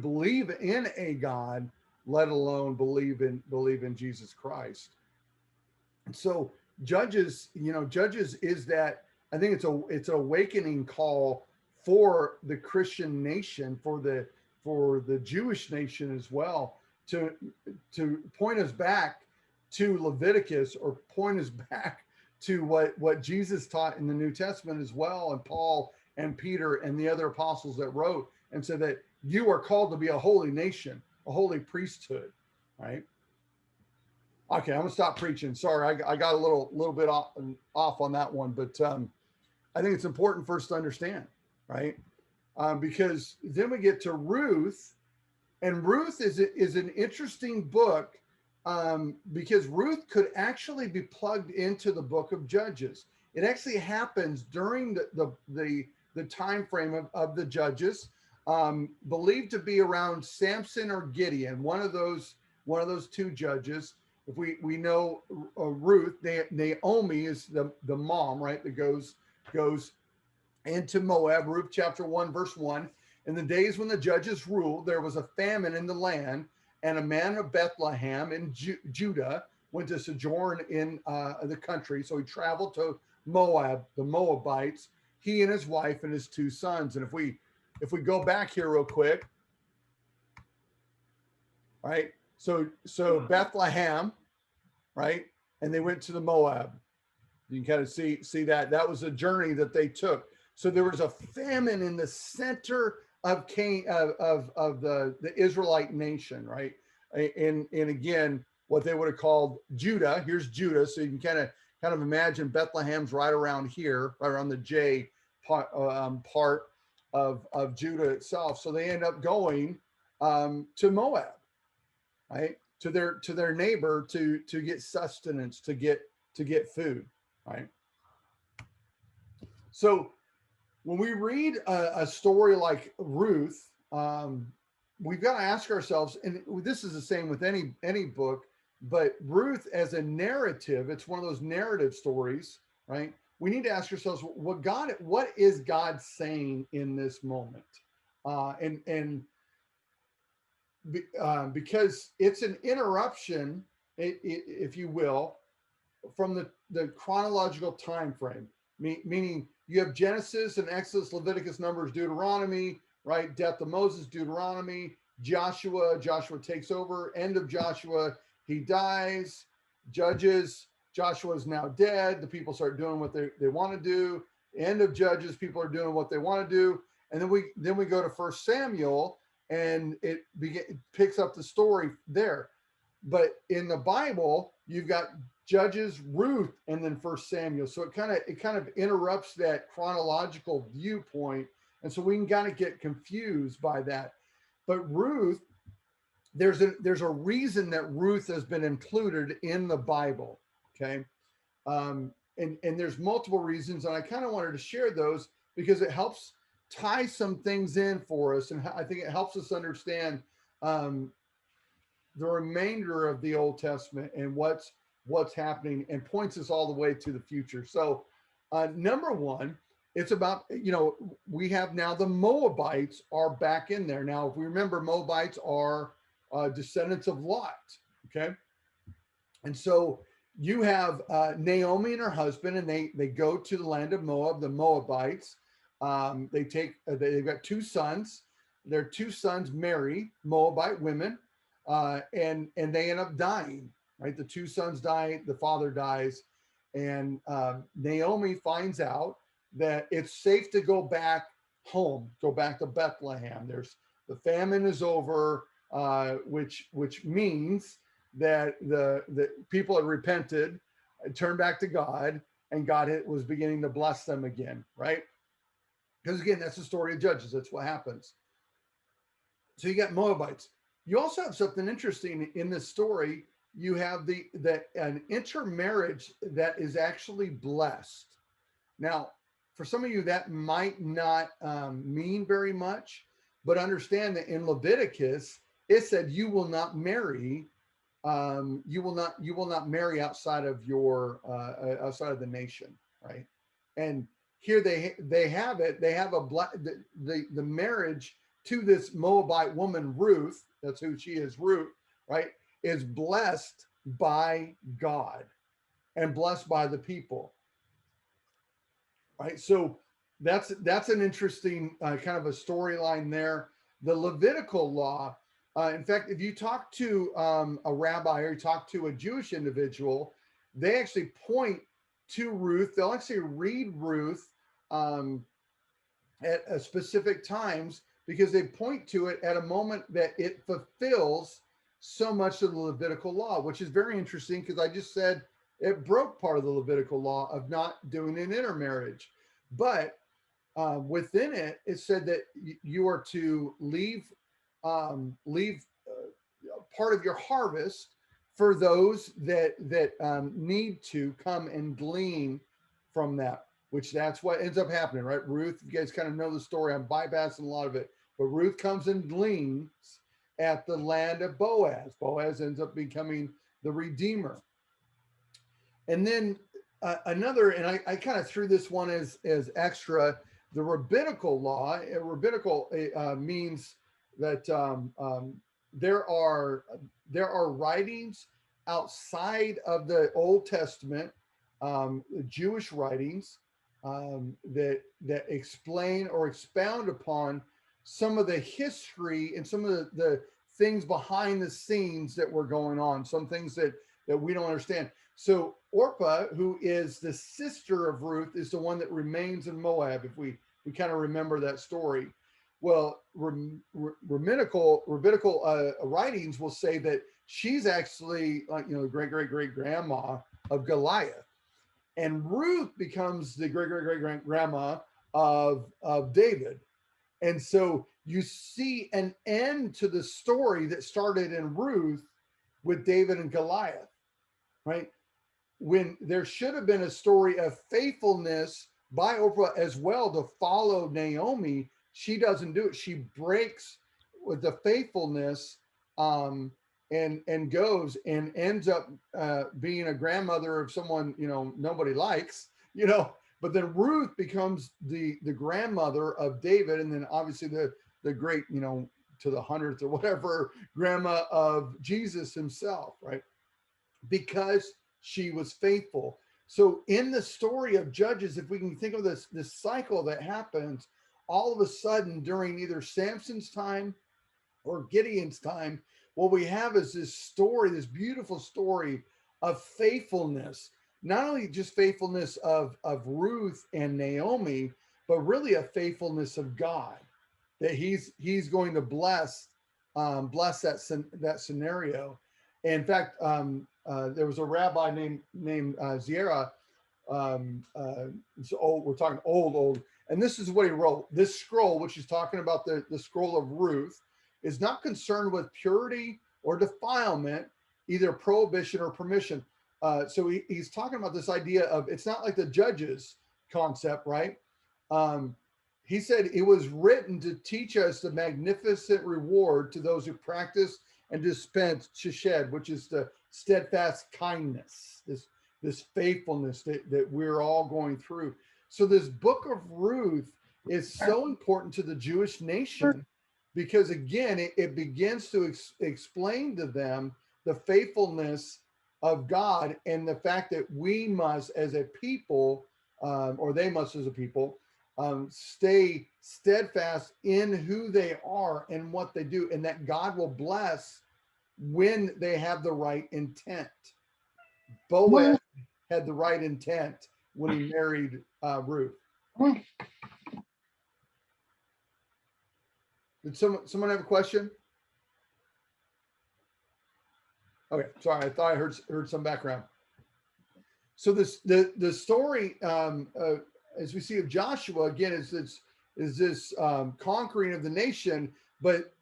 believe in a God, let alone believe in Jesus Christ. And so Judges, Judges is that, I think it's an awakening call for the Christian nation, for the Jewish nation as well, to point us back to Leviticus, or point us back to what Jesus taught in the New Testament as well, and Paul and Peter and the other apostles that wrote, and so that you are called to be a holy nation, a holy priesthood, right? Okay, I'm gonna stop preaching. Sorry, I got a little bit off on that one, but I think it's important for us to understand, right? Because then we get to Ruth, and Ruth is an interesting book, because Ruth could actually be plugged into the book of Judges. It actually happens during the time frame of the Judges, believed to be around Samson or Gideon, one of those two judges. If we know Ruth, Naomi is the mom, right? That goes into Moab. Ruth chapter 1 verse 1. In the days when the judges ruled, there was a famine in the land, and a man of Bethlehem in Judah went to sojourn in the country. So he traveled to Moab, the Moabites, he and his wife and his two sons. And if we go back here real quick, right? So Bethlehem, right? And they went to the Moab. You can kind of see that was a journey that they took. So there was a famine in the center of the Israelite nation, right? And again, what they would have called Judah. Here's Judah. So you can kind of imagine Bethlehem's right around here, right around the J part of Judah itself. So they end up going to Moab, right? To their neighbor to get sustenance, to get food, right? So when we read a story like Ruth, we've got to ask ourselves, and this is the same with any book, but Ruth as a narrative, it's one of those narrative stories, right? We need to ask ourselves, what is God saying in this moment? Because it's an interruption, if you will, from the chronological time frame, meaning you have Genesis and Exodus, Leviticus, Numbers, Deuteronomy, right? Death of Moses, Deuteronomy, Joshua takes over, end of Joshua, he dies. Judges, Joshua is now dead. The people start doing what they want to do. End of Judges, people are doing what they want to do. And then we go to 1 Samuel, and it picks up the story there. But in the Bible, you've got Judges, Ruth, and then 1 Samuel. So it kind of interrupts that chronological viewpoint. And so we can kind of get confused by that. But Ruth, there's a reason that Ruth has been included in the Bible. Okay. And there's multiple reasons. And I kind of wanted to share those because it helps tie some things in for us. And I think it helps us understand the remainder of the Old Testament and what's happening, and points us all the way to the future. So number one, it's about, we have now the Moabites are back in there. Now, if we remember, Moabites are descendants of Lot. Okay. And so you have Naomi and her husband, and they go to the land of Moab, the Moabites. They've got two sons. Their two sons marry Moabite women, and they end up dying, right? The two sons die, the father dies, and Naomi finds out that it's safe to go back home, go back to Bethlehem. The famine is over, which means that the people had repented, turned back to God, and God was beginning to bless them again, right? Because again, that's the story of Judges. That's what happens. So you got Moabites. You also have something interesting in this story. You have an intermarriage that is actually blessed. Now, for some of you, that might not mean very much, but understand that in Leviticus, it said you will not marry. You will not marry outside of outside of the nation, right? And here they have it. They have the marriage to this Moabite woman, Ruth. That's who she is, Ruth, right? Is blessed by God. and blessed by the people. Right. So that's an interesting kind of a storyline there. The Levitical law. In fact, if you talk to a rabbi or you talk to a Jewish individual, they actually point to Ruth. They'll actually read Ruth at specific times because they point to it at a moment that it fulfills so much of the Levitical law, which is very interesting because I just said it broke part of the Levitical law of not doing an intermarriage. But within it, it said that you are to leave part of your harvest for those that need to come and glean from that, which that's what ends up happening, right? Ruth, you guys kind of know the story. I'm bypassing a lot of it, but Ruth comes and gleans at the land of Boaz. Boaz ends up becoming the redeemer. And then another, and I kind of threw this one as extra, the rabbinical law. Rabbinical means that there are writings outside of the Old Testament, Jewish writings that explain or expound upon some of the history and some of the things behind the scenes that were going on, some things that we don't understand. So Orpah, who is the sister of Ruth, is the one that remains in Moab, if we kind of remember that story. Well, rabbinical writings will say that she's actually, like, you know, the great grandma of Goliath, and Ruth becomes the great grandma of David. And so you see an end to the story that started in Ruth with David and Goliath, right? When there should have been a story of faithfulness by Orpah as well to follow Naomi, she doesn't do it. She breaks with the faithfulness and goes and ends up being a grandmother of someone, you know, nobody likes, you know. But then Ruth becomes the grandmother of David, and then obviously the great, you know, to the 100th or whatever, grandma of Jesus himself, right? Because she was faithful. So in the story of Judges, if we can think of this cycle that happens, all of a sudden during either Samson's time or Gideon's time, what we have is this story, this beautiful story of faithfulness. Not only just faithfulness of Ruth and Naomi, but really a faithfulness of God, that he's going to bless that scenario. And in fact, there was a rabbi named Zierah. So we're talking old, and this is what he wrote. This scroll, which is talking about the scroll of Ruth, is not concerned with purity or defilement, either prohibition or permission. So he's talking about this idea of, it's not like the Judges concept, right? He said it was written to teach us the magnificent reward to those who practice and dispense chesed, which is the steadfast kindness, this faithfulness that we're all going through. So this book of Ruth is so important to the Jewish nation because, again, it begins to explain to them the faithfulness of God and the fact that we must, as a people, or they must as a people, stay steadfast in who they are and what they do, and that God will bless when they have the right intent. Boaz had the right intent when he married Ruth. Did someone have a question? Okay, sorry, I thought I heard some background. So the story, as we see of Joshua, again, is this conquering of the nation, but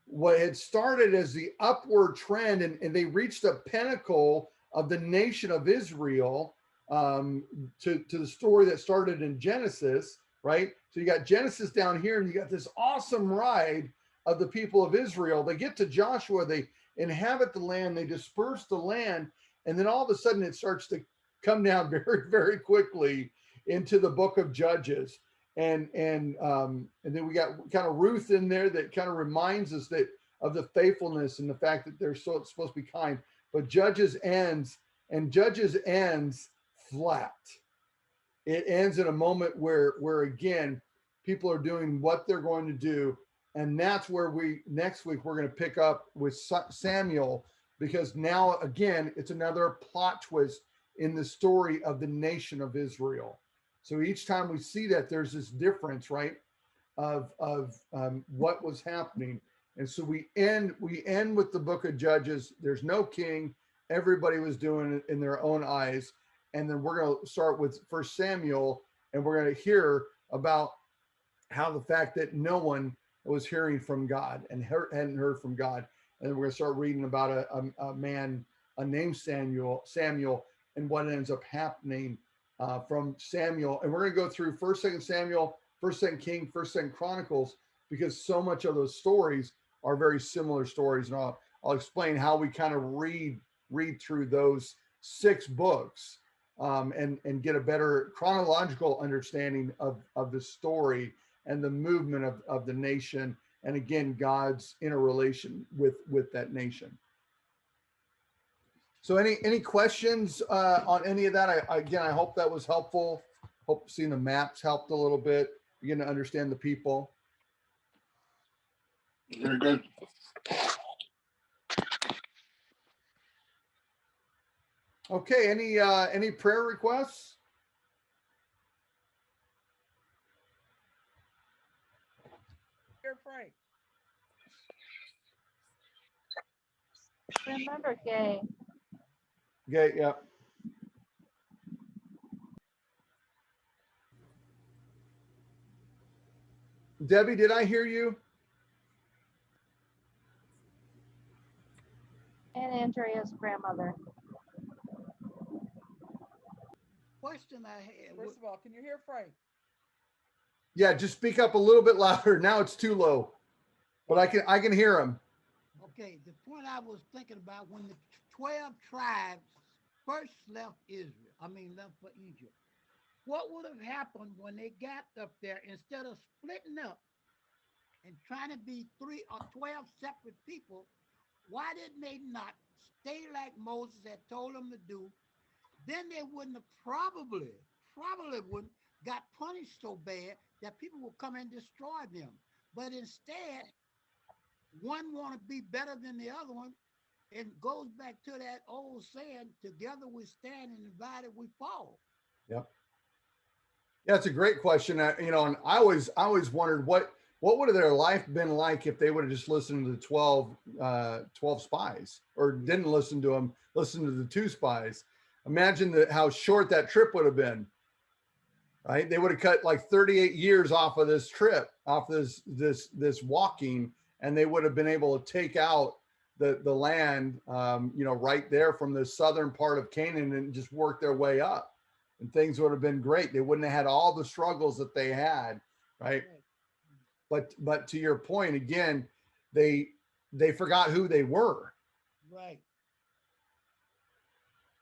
what had started as the upward trend, and they reached the pinnacle of the nation of Israel, to the story that started in Genesis, right? So you got Genesis down here, and you got this awesome ride of the people of Israel. They get to Joshua, they inhabit the land, they disperse the land, and then all of a sudden it starts to come down very, very quickly into the book of Judges. And then we got kind of Ruth in there that kind of reminds us that of the faithfulness and the fact that they're supposed to be kind. But Judges ends And Judges ends flat. It ends in a moment where again, people are doing what they're going to do. And that's where next week, we're going to pick up with Samuel, because now, again, it's another plot twist in the story of the nation of Israel. So each time we see that, there's this difference, right, of what was happening. And so we end with the book of Judges. There's no king. Everybody was doing it in their own eyes. And then we're going to start with First Samuel, and we're going to hear about how the fact that no one was hearing from God and hadn't heard from God. And then we're going to start reading about a man named Samuel, and what ends up happening from Samuel. And we're going to go through 1st, 2nd Samuel, 1st, 2nd King, 1st, 2nd Chronicles, because so much of those stories are very similar stories. And I'll explain how we kind of read through those 6 books and get a better chronological understanding of the story and the movement of the nation, and again, God's interrelation with that nation. So any questions on any of that? I hope that was helpful. Hope seeing the maps helped a little bit, begin to understand the people. Very good. Okay, any prayer requests? Frank. Remember, Gay. Okay, yeah. Debbie, did I hear you? And Andrea's grandmother. Question I had. First of all, can you hear Frank? Yeah, just speak up a little bit louder. Now it's too low, but I can hear him. Okay, the point I was thinking about, when the 12 tribes first left left for Egypt, what would have happened when they got up there? Instead of splitting up and trying to be 3 or 12 separate people, why didn't they not stay like Moses had told them to do? Then they wouldn't have probably wouldn't got punished so bad that people will come and destroy them. But instead, one want to be better than the other one. It goes back to that old saying, together we stand and divided we fall. Yep. Yeah, it's a great question. And I always wondered what would have their life been like if they would have just listened to the 12 spies, or didn't listen to them, listen to the 2 spies. Imagine how short that trip would have been. Right? They would have cut like 38 years off of this trip, off this walking, and they would have been able to take out the land, right there from the southern part of Canaan, and just work their way up, and things would have been great. They wouldn't have had all the struggles that they had, right? But to your point, again, they forgot who they were, right?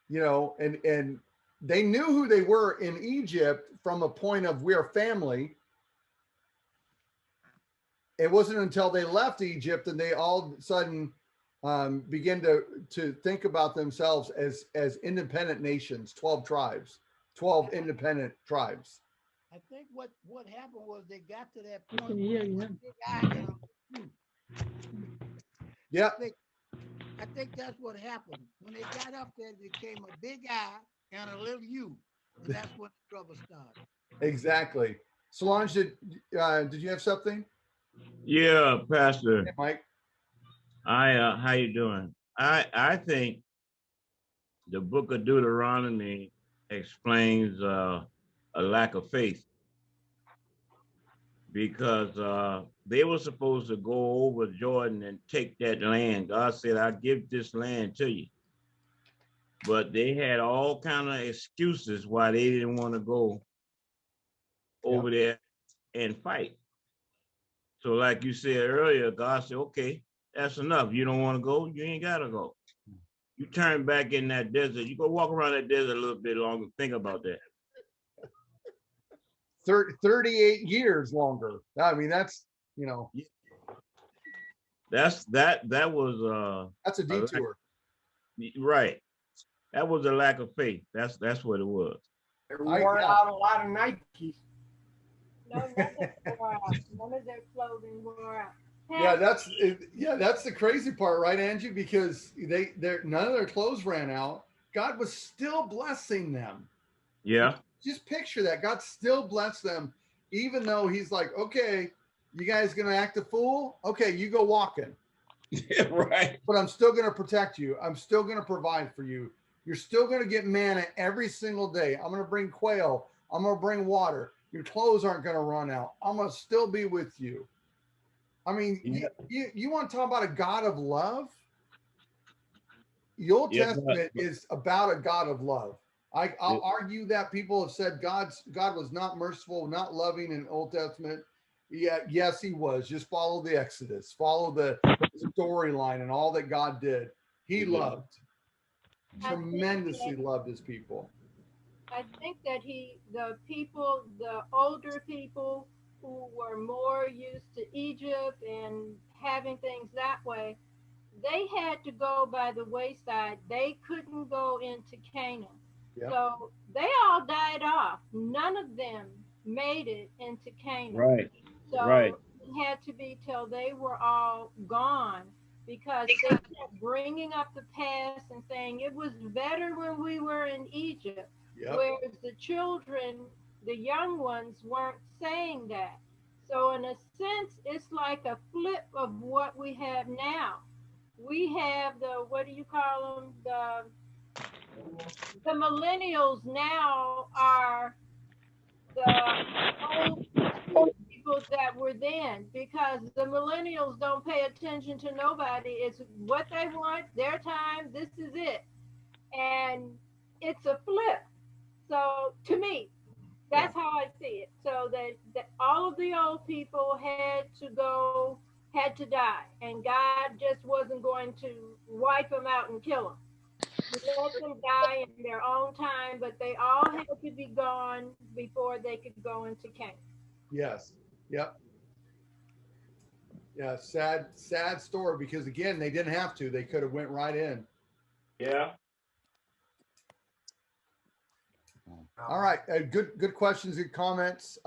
And they knew who they were in Egypt from a point of, we're family. It wasn't until they left Egypt and they all of a sudden began to think about themselves as independent nations, 12 tribes, 12 independent tribes. I think what happened was they got to that point. Yeah. I think that's what happened. When they got up there, they became a big I and a little U. And that's when the trouble started. Exactly. Solange, did you have something? Yeah, Pastor. Hey, Mike. How you doing? I think the book of Deuteronomy explains a lack of faith, because they were supposed to go over Jordan and take that land. God said, I'll give this land to you. But they had all kind of excuses why they didn't want to go over there and fight. So like you said earlier, God said, okay, that's enough. You don't want to go, you ain't got to go. You turn back in that desert, you go walk around that desert a little bit longer, think about that. 38 years longer. I mean, that's, that was that's a detour. Right. That was a lack of faith. That's what it was. They wore yeah. out a lot of Nikes. No, nothing wore out. None of their clothing wore out. Yeah, that's the crazy part, right, Angie? Because none of their clothes ran out. God was still blessing them. Yeah. Just picture that. God still blessed them, even though he's like, okay, you guys gonna act a fool? Okay, you go walking. Right. But I'm still gonna protect you. I'm still gonna provide for you. You're still gonna get manna every single day. I'm gonna bring quail. I'm gonna bring water. Your clothes aren't gonna run out. I'm gonna still be with you. I mean, Yeah. you want to talk about a God of love? The Old Yeah, Testament is about a God of love. I'll argue that people have said God was not merciful, not loving in Old Testament. Yeah, yes, he was. Just follow the Exodus, follow the storyline and all that God did. He loved, tremendously loved his people. I think that the older people who were more used to Egypt and having things that way, they had to go by the wayside. They couldn't go into Canaan. Yep. So they all died off. None of them made it into Canaan. Right. So Right. it had to be till they were all gone because they kept bringing up the past and saying it was better when we were in Egypt. Yep. Whereas the children, the young ones, weren't saying that. So in a sense, it's like a flip of what we have now. We have what do you call them? The millennials now are the old people that were then because the millennials don't pay attention to nobody. It's what they want, their time, this is it. And it's a flip. So to me, that's how I see it. So that all of the old people had to die, and God just wasn't going to wipe them out and kill them. He let them die in their own time, but they all had to be gone before they could go into Canaan. Yes. Yep. Yeah. Sad story because again, they didn't have to. They could have went right in. Yeah. All right. Good questions, good comments.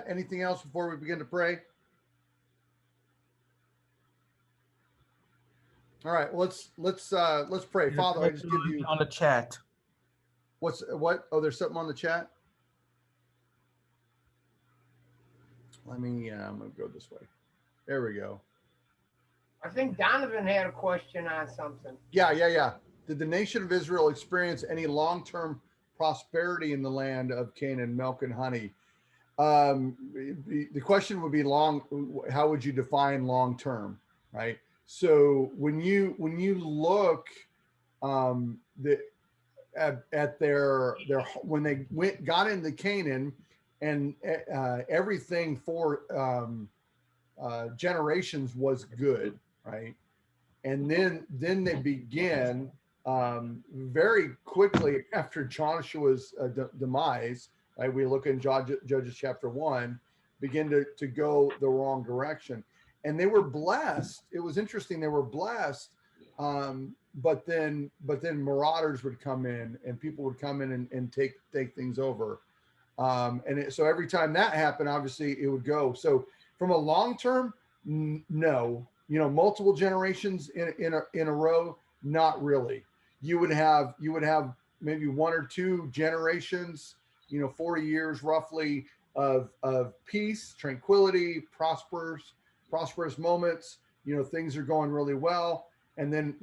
Anything else before we begin to pray? All right. Let's pray. Father, I just give you on the chat. What? Oh, there's something on the chat. Let me. I'm gonna go this way. There we go. I think Donovan had a question on something. Yeah. Did the nation of Israel experience any long-term prosperity in the land of Canaan, milk and honey? The question would be how would you define long-term, right? So when you look at their when they got into Canaan and everything for generations was good, right? And then they began very quickly after Joshua's demise, right? We look in Judges chapter 1, begin to go the wrong direction. And they were blessed. It was interesting. They were blessed. But then marauders would come in and people would come in and take things over. So every time that happened, obviously it would go. So from a long term, no, multiple generations in a row, not really. You would have maybe one or two generations, 40 years roughly of peace, tranquility, prosperous moments. Things are going really well, and then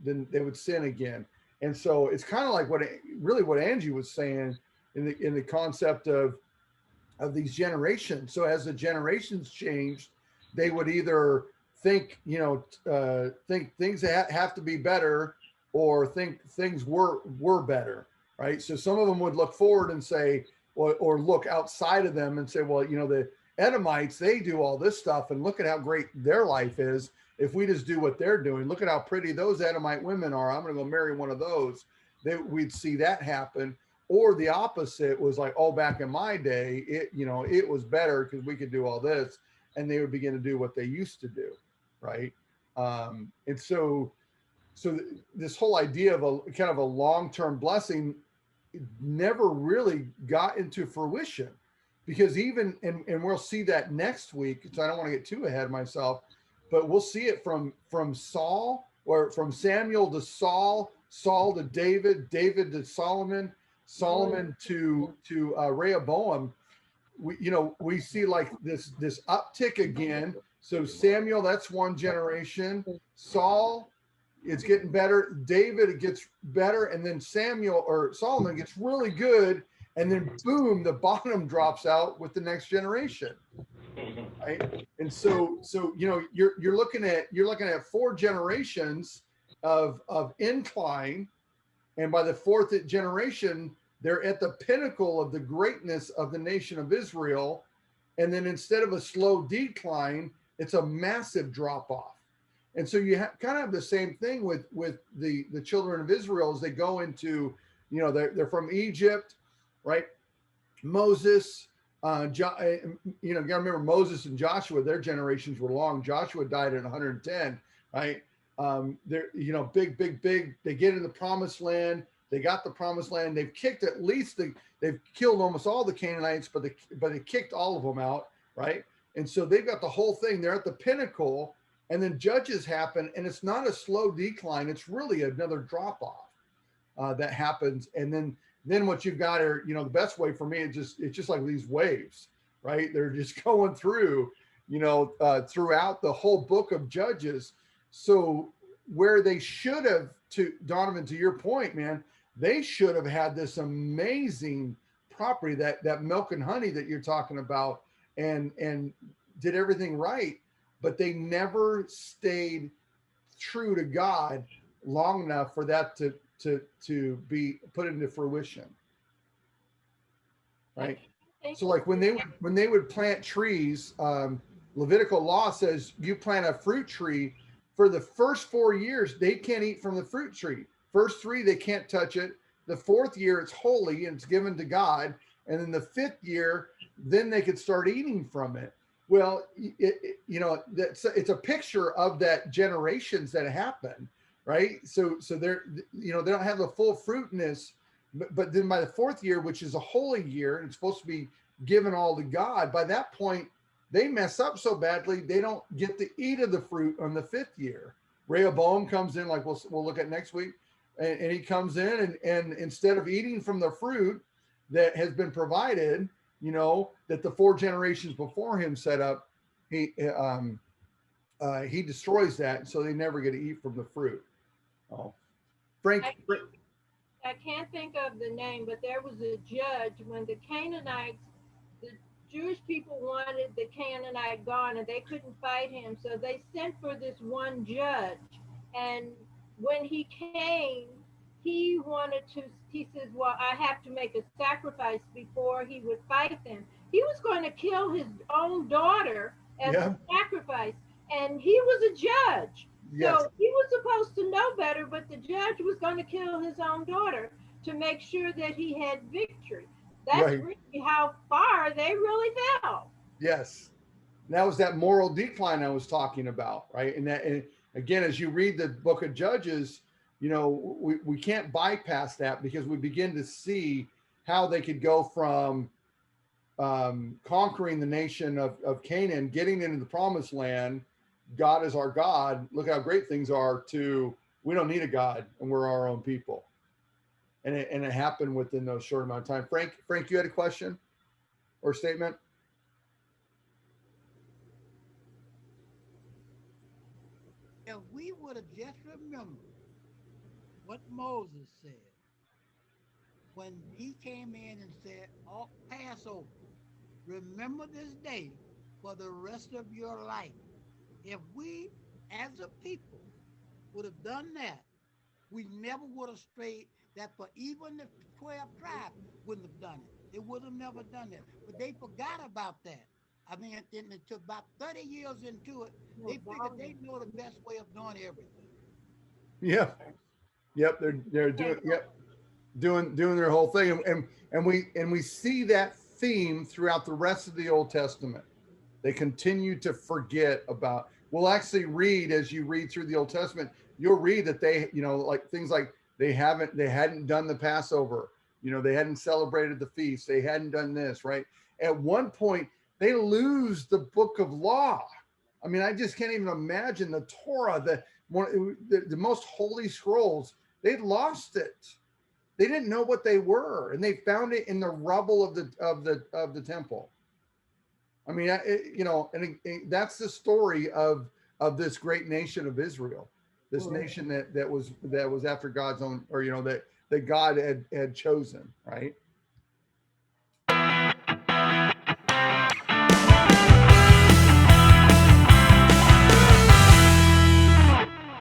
they would sin again. And so it's kind of like what Angie was saying in the concept of these generations. So as the generations changed, they would either think things have to be better, or think things were better, right? So some of them would look forward and say, or look outside of them and say, well, the Edomites, they do all this stuff, and look at how great their life is. If we just do what they're doing, look at how pretty those Edomite women are. I'm going to go marry one of those. We'd see that happen. Or the opposite was like, oh, back in my day, it was better because we could do all this, and they would begin to do what they used to do, right? And so this whole idea of a kind of a long-term blessing never really got into fruition, because even and we'll see that next week. So I don't want to get too ahead of myself, but we'll see it from Saul, or from Samuel to Saul, Saul to David, David to Solomon, Solomon to Rehoboam. We see like this uptick again. So Samuel, that's one generation. Saul, it's getting better. David, it gets better, and then Samuel or Solomon gets really good, and then boom, the bottom drops out with the next generation. Right? And so you're looking at 4 generations of incline, and by the 4th generation, they're at the pinnacle of the greatness of the nation of Israel. And then instead of a slow decline, it's a massive drop off. And so you kind of have the same thing with the children of Israel as they go into, they're from Egypt, right? Moses, you gotta remember Moses and Joshua, their generations were long. Joshua died at 110, right? They're, big, they get in the promised land. They got the promised land. They've kicked they've killed almost all the Canaanites, but they kicked all of them out, right? And so they've got the whole thing. They're at the pinnacle, and then Judges happen, and it's not a slow decline. It's really another drop off that happens. And then what you've got are, the best way for me, it's just like these waves, right? They're just going through, throughout the whole book of Judges. So where they should have, to Donovan, to your point, man, they should have had this amazing property, that milk and honey that you're talking about, and did everything right, but they never stayed true to God long enough for that to be put into fruition. Right. So like when they would plant trees, Levitical law says you plant a fruit tree, for the first 4 years, they can't eat from the fruit tree. First 3, they can't touch it. The 4th year, it's holy and it's given to God. And then the 5th year, then they could start eating from it. Well, it's a picture of that generations that happen, right? So they're, they don't have the full fruitness, but then by the 4th year, which is a holy year, and it's supposed to be given all to God, by that point, they mess up so badly, they don't get to eat of the fruit on the 5th year. Rehoboam comes in, like we'll look at next week, and he comes in and instead of eating from the fruit that has been provided, that the 4 generations before him set up, he destroys that, so they never get to eat from the fruit. Oh, Frank. I can't think of the name, but there was a judge when the Canaanites, the Jewish people wanted the Canaanite gone, and they couldn't fight him, so they sent for this one judge. And when he came, he says, well, I have to make a sacrifice before he would fight them. He was going to kill his own daughter as a sacrifice, and he was a judge. Yes. So he was supposed to know better, but the judge was going to kill his own daughter to make sure that he had victory. That's really how far they really fell. Yes. That was that moral decline I was talking about, right? And again, as you read the book of Judges, we can't bypass that, because we begin to see how they could go from conquering the nation of Canaan, getting into the promised land, God is our God, look how great things are, to we don't need a God and we're our own people. And it happened within those short amount of time. Frank, you had a question or statement? If we would have just remembered what Moses said when he came in and said, oh, Passover, remember this day for the rest of your life. If we as a people would have done that, we never would have strayed. That for even the 12 tribes wouldn't have done it. They would have never done that. But they forgot about that. I mean, until about 30 years into it, they figured they know the best way of doing everything. Yeah. Yep. They're doing their whole thing. And we see that theme throughout the rest of the Old Testament. They continue to forget about. We'll actually read, as you read through the Old Testament, you'll read that they, like things like they hadn't done the Passover, they hadn't celebrated the feast, they hadn't done this, right? At one point, they lose the book of law. I mean, I just can't even imagine the Torah, the most holy scrolls. They lost it. They didn't know what they were, and they found it in the rubble of the temple. I mean, that's the story of this great nation of Israel, this nation that was after God's own, or that God had chosen, right?